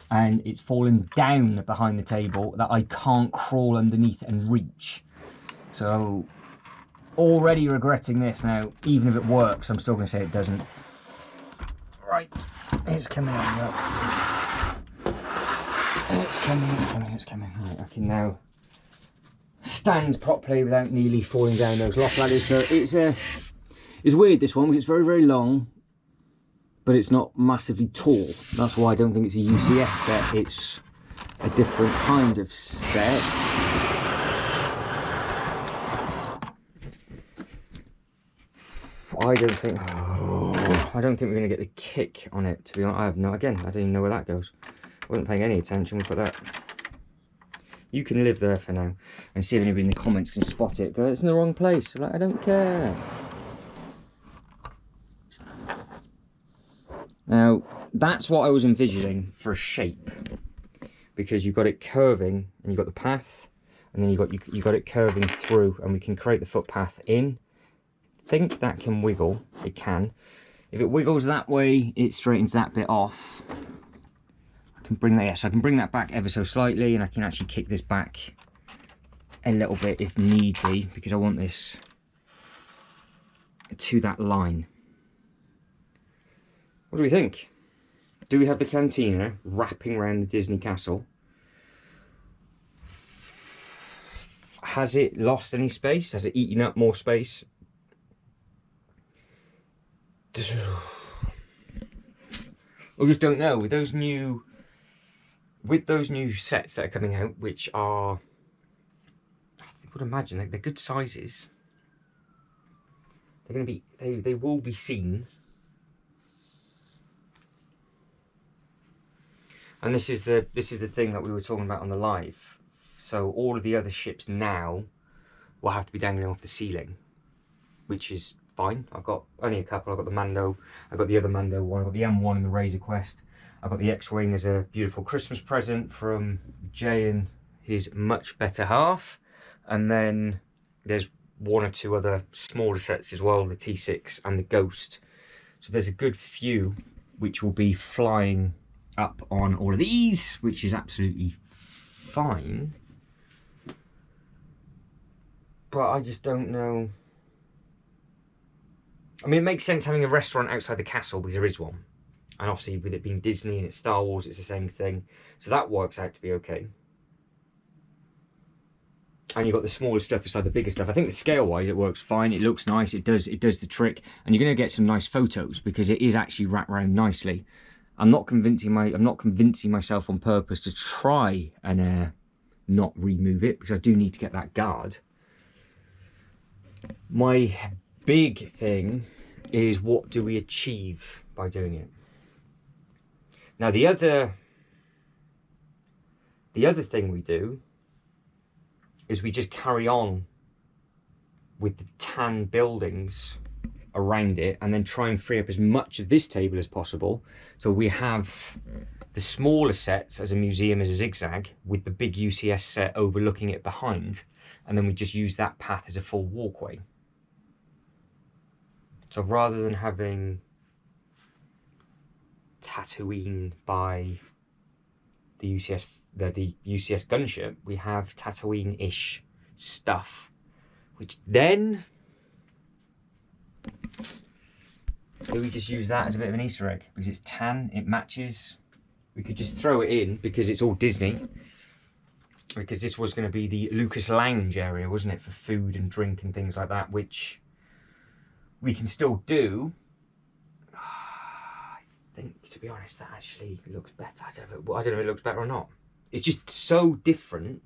and it's fallen down behind the table that I can't crawl underneath and reach. So already regretting this now. Even if it works, I'm still going to say it doesn't. Right, it's coming up. It's coming. Right, I can now stand properly without nearly falling down those loft ladders. So it's weird, this one, because it's very, very long, but it's not massively tall. That's why I don't think it's a UCS set. It's a different kind of set. I don't think we're going to get the kick on it, to be honest. I don't even know where that goes. I wasn't paying any attention. We'll put that. You can live there for now and see if anybody in the comments can spot it. Go, it's in the wrong place. I'm like, I don't care. Now, that's what I was envisioning for a shape, because you've got it curving and you've got the path, and then you got it curving through, and we can create the footpath in. Think that can wiggle. It can. If it wiggles that way, it straightens that bit off. I can bring that, yes, I can bring that back ever so slightly, and I can actually kick this back a little bit if need be, because I want this to that line. What do we think? Do we have the cantina wrapping around the Disney castle? Has it lost any space? Has it eaten up more space? I just don't know. With those new sets that are coming out, which are, I would imagine they're good sizes. They're going to be, they will be seen. And this is the thing that we were talking about on the live. So all of the other ships now will have to be dangling off the ceiling, which is fine. I've got only a couple. I've got the Mando, I've got the other Mando one, I've got the M1 and the Razor Quest. I've got the X-Wing as a beautiful Christmas present from Jay and his much better half. And then there's one or two other smaller sets as well, the T6 and the Ghost. So there's a good few which will be flying up on all of these, which is absolutely fine. But I just don't know. I mean, it makes sense having a restaurant outside the castle, because there is one. And obviously with it being Disney and it's Star Wars, it's the same thing. So that works out to be okay. and you've got the smaller stuff beside the bigger stuff. I think the scale-wise it works fine. It looks nice. It does the trick, and you're going to get some nice photos because it is actually wrapped around nicely. I'm not convincing myself on purpose to try and not remove it, because I do need to get that guard. My big thing is, what do we achieve by doing it? Now the other thing we do is we just carry on with the tan buildings around it, and then try and free up as much of this table as possible. So we have the smaller sets as a museum, as a zigzag, with the big UCS set overlooking it behind, and then we just use that path as a full walkway. So rather than having Tatooine by the UCS gunship, we have Tatooine-ish stuff, which then do we just use that as a bit of an Easter egg because it's tan, it matches. We could just throw it in because it's all Disney, because this was going to be the Lucas Lounge area, wasn't it, for food and drink and things like that, which we can still do. I think, to be honest, that actually looks better. I don't know if it looks better or not. It's just so different,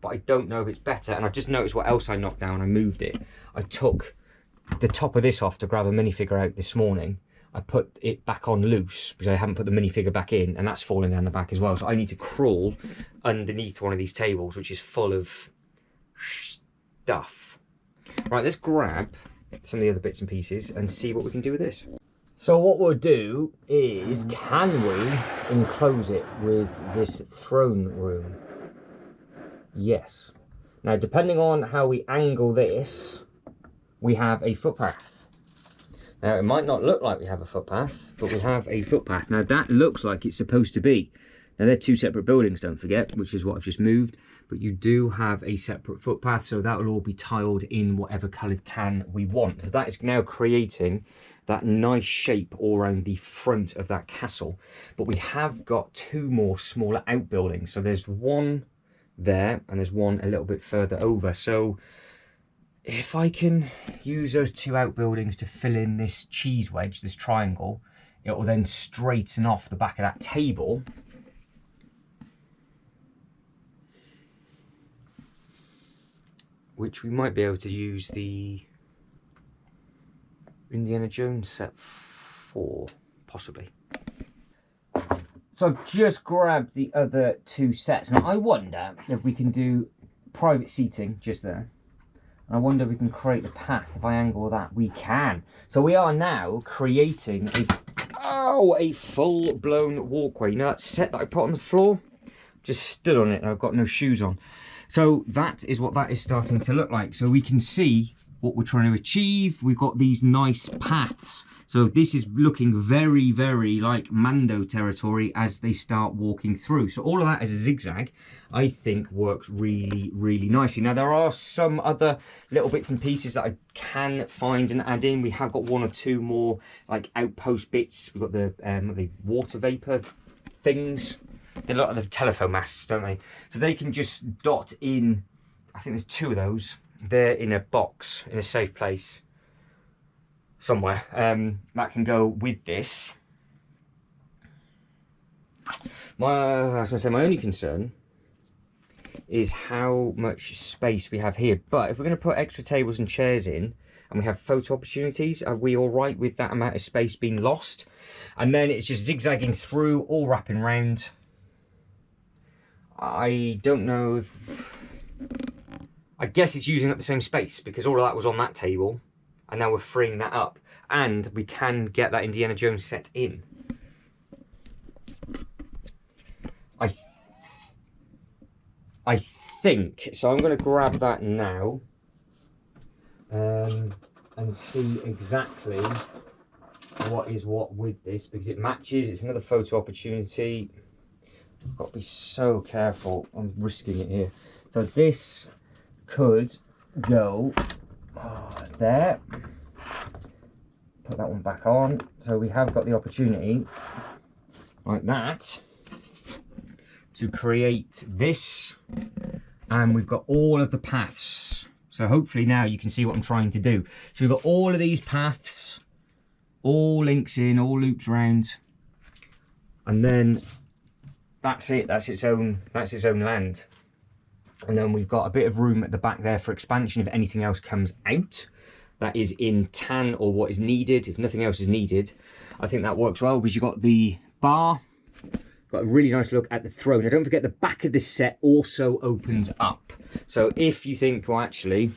but I don't know if it's better. And I've just noticed what else I knocked down. I moved it. I took the top of this off to grab a minifigure out this morning. I put it back on loose because I haven't put the minifigure back in, and that's falling down the back as well. So I need to crawl underneath one of these tables, which is full of stuff. Right, let's grab some of the other bits and pieces and see what we can do with this. So what we'll do is, can we enclose it with this throne room? Yes. Now, depending on how we angle this, we have a footpath. Now, it might not look like we have a footpath, but we have a footpath. Now, that looks like it's supposed to be. Now, they're two separate buildings, don't forget, which is what I've just moved. But you do have a separate footpath, so that will all be tiled in whatever coloured tan we want. So that is now creating that nice shape all around the front of that castle. But we have got two more smaller outbuildings. So there's one there, and there's one a little bit further over. So if I can use those two outbuildings to fill in this cheese wedge, this triangle, it will then straighten off the back of that table. Which we might be able to use the Indiana Jones set for, possibly. So I've just grabbed the other two sets. Now I wonder if we can do private seating just there. And I wonder if we can create the path. If I angle that, we can. So we are now creating a full-blown walkway. You know that set that I put on the floor? Just stood on it and I've got no shoes on. So that is what that is starting to look like. So we can see what we're trying to achieve. We've got these nice paths. So this is looking very, very like Mando territory as they start walking through. So all of that as a zigzag, I think works really, really nicely. Now there are some other little bits and pieces that I can find and add in. We have got one or two more like outpost bits. We've got the water vapor things. They look like the telephone masts, don't they? So they can just dot in, I think there's two of those. They're in a box, in a safe place somewhere. That can go with this. I was going to say, my only concern is how much space we have here. But if we're going to put extra tables and chairs in, and we have photo opportunities, are we all right with that amount of space being lost? And then it's just zigzagging through, all wrapping round. I don't know. I guess it's using up the same space because all of that was on that table, and now we're freeing that up, and we can get that Indiana Jones set in. I think so. I'm going to grab that now and see exactly what is what with this, because it matches. It's another photo opportunity. I've got to be so careful. I'm risking it here. So this could go there. Put that one back on. So we have got the opportunity like that to create this and we've got all of the paths. So hopefully now you can see what I'm trying to do. So we've got all of these paths, all links in, all loops round, and then that's it. That's its own land. And then we've got a bit of room at the back there for expansion if anything else comes out that is in tan or what is needed. If nothing else is needed, I think that works well because you've got the bar, got a really nice look at the throne. Now don't forget the back of this set also opens up. So if you think, well actually,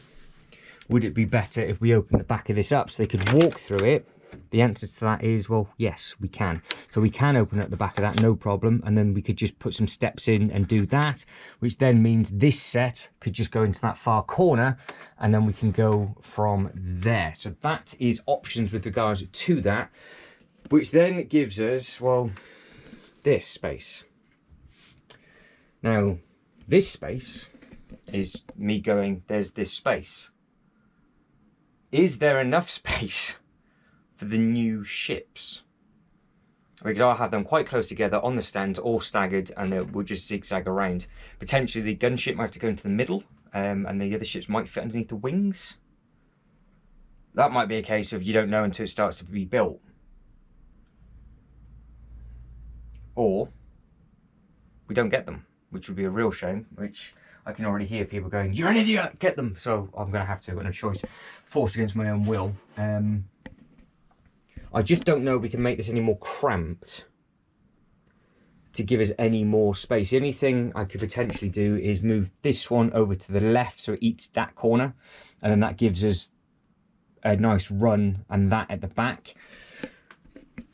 would it be better if we open the back of this up so they could walk through it? The answer to that is, well, yes, we can. So we can open up the back of that, no problem. And then we could just put some steps in and do that, which then means this set could just go into that far corner and then we can go from there. So that is options with regards to that, which then gives us, well, this space. Now, this space is me going, there's this space. Is there enough space for the new ships? Because I'll have them quite close together on the stands, all staggered, and we'll just zigzag around. Potentially the gunship might have to go into the middle, and the other ships might fit underneath the wings. That might be a case of you don't know until it starts to be built. Or we don't get them, which would be a real shame, which I can already hear people going, you're an idiot, get them. So I'm going to have to, and a choice forced against my own will. I just don't know if we can make this any more cramped to give us any more space. The only thing I could potentially do is move this one over to the left so it eats that corner, and then that gives us a nice run and that at the back,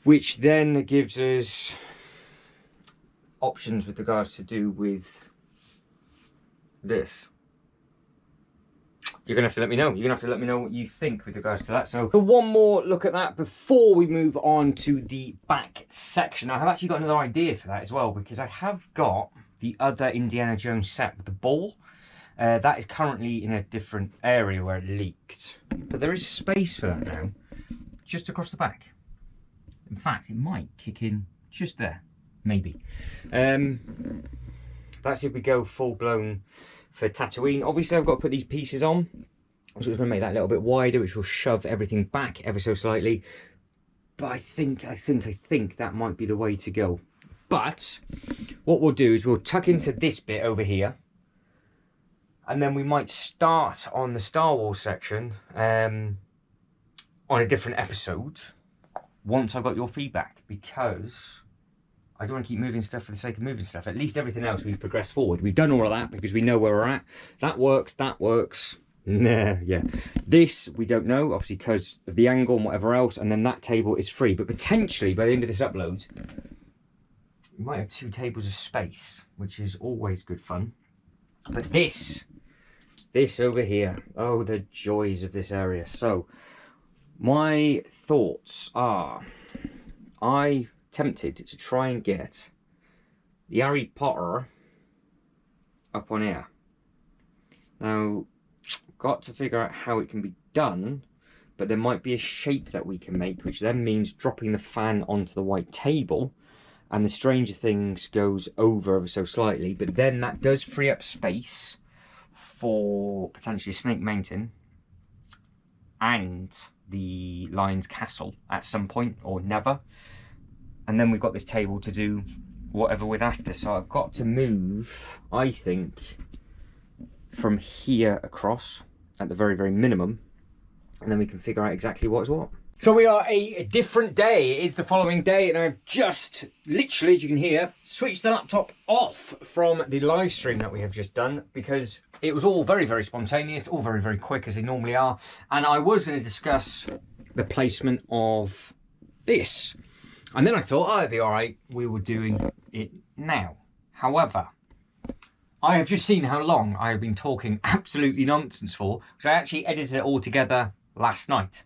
which then gives us options with regards to do with this. You're going to have to let me know. You're going to have to let me know what you think with regards to that. So one more look at that before we move on to the back section. I have actually got another idea for that as well, because I have got the other Indiana Jones set with the ball. That is currently in a different area where it leaked. But there is space for that now, just across the back. In fact, it might kick in just there. Maybe. That's if we go full blown for Tatooine. Obviously I've got to put these pieces on, so it's going to make that a little bit wider, which will shove everything back ever so slightly. But I think that might be the way to go. But what we'll do is we'll tuck into this bit over here, and then we might start on the Star Wars section on a different episode once I've got your feedback, because I don't want to keep moving stuff for the sake of moving stuff. At least everything else we've progressed forward. We've done all of that because we know where we're at. That works, that works. Nah, yeah. This, we don't know, obviously because of the angle and whatever else, and then that table is free. But potentially, by the end of this upload, we might have 2 tables of space, which is always good fun. But this over here, oh, the joys of this area. So, my thoughts are, tempted to try and get the Harry Potter up on air. Now, got to figure out how it can be done, but there might be a shape that we can make, which then means dropping the fan onto the white table, and the Stranger Things goes over ever so slightly, but then that does free up space for potentially Snake Mountain and the Lion's Castle at some point, or never. And then we've got this table to do whatever with after. So I've got to move, I think, from here across at the very, very minimum. And then we can figure out exactly what's what. So we are a different day. It is the following day, and I've just, literally, as you can hear, switched the laptop off from the live stream that we have just done, because it was all very, very spontaneous, all very, very quick as they normally are. And I was going to discuss the placement of this. And then I thought, oh, it'd be all right, we were doing it now. However, I have just seen how long I have been talking absolutely nonsense for, because I actually edited it all together last night.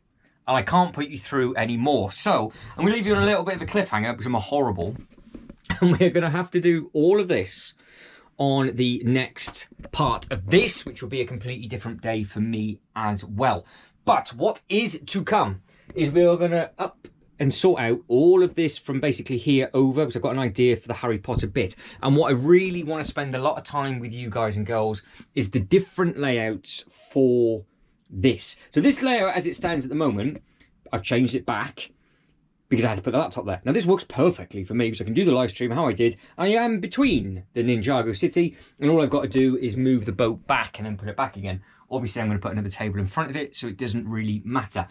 And I can't put you through any more. So, I'm going to leave you on a little bit of a cliffhanger, because I'm horrible. And we're going to have to do all of this on the next part of this, which will be a completely different day for me as well. But what is to come is we are going to and sort out all of this from basically here over, because I've got an idea for the Harry Potter bit. And what I really want to spend a lot of time with you guys and girls is the different layouts for this. So this layout as it stands at the moment, I've changed it back because I had to put the laptop there. Now this works perfectly for me because I can do the live stream how I did. I am between the Ninjago City, and all I've got to do is move the boat back and then put it back again. Obviously I'm going to put another table in front of it, so it doesn't really matter.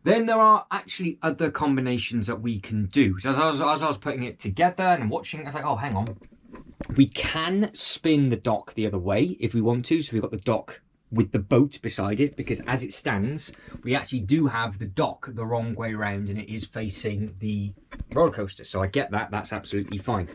Then there are actually other combinations that we can do. So as I was putting it together and watching, I was like, oh, hang on. We can spin the dock the other way if we want to. So we've got the dock with the boat beside it, because as it stands, we actually do have the dock the wrong way around and it is facing the roller coaster. So I get that, that's absolutely fine.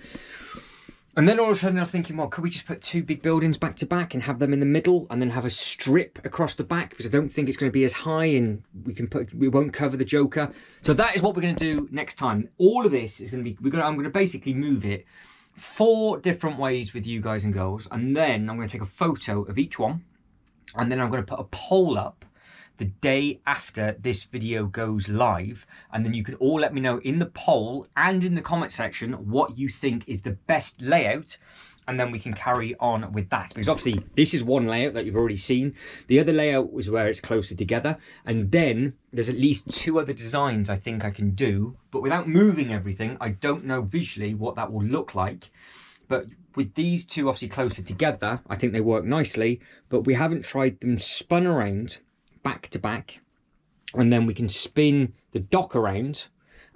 And then all of a sudden I was thinking, well, could we just put two big buildings back to back and have them in the middle and then have a strip across the back? Because I don't think it's going to be as high and we won't cover the Joker. So that is what we're going to do next time. All of this is going to be, I'm going to basically move it 4 different ways with you guys and girls. And then I'm going to take a photo of each one. And then I'm going to put a poll up the day after this video goes live, and then you can all let me know in the poll and in the comment section what you think is the best layout, and then we can carry on with that. Because obviously this is one layout that you've already seen. The other layout was where it's closer together, and then there's at least 2 other designs I think I can do, but without moving everything, I don't know visually what that will look like. But with these 2 obviously closer together, I think they work nicely, but we haven't tried them spun around back to back, and then we can spin the dock around,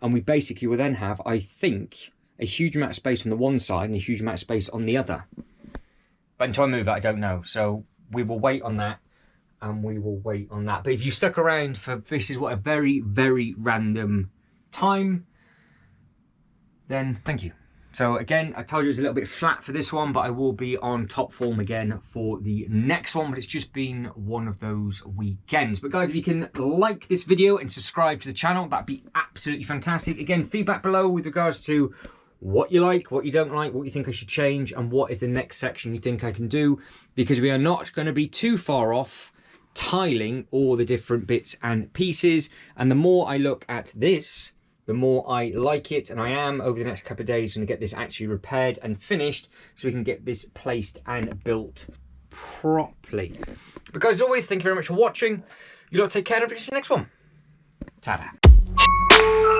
and we basically will then have, I think, a huge amount of space on the one side and a huge amount of space on the other. But until I move that, I don't know. So we will wait on that, and we will wait on that. But if you stuck around for this is what a very, very random time, then thank you. So again, I told you it was a little bit flat for this one, but I will be on top form again for the next one. But it's just been one of those weekends. But guys, if you can like this video and subscribe to the channel, that'd be absolutely fantastic. Again, feedback below with regards to what you like, what you don't like, what you think I should change, and what is the next section you think I can do, because we are not going to be too far off tiling all the different bits and pieces. And the more I look at this, the more I like it, and I am over the next couple of days going to get this actually repaired and finished so we can get this placed and built properly. But guys, as always, thank you very much for watching. You lot take care, and I'll see you in the next one. Ta-da.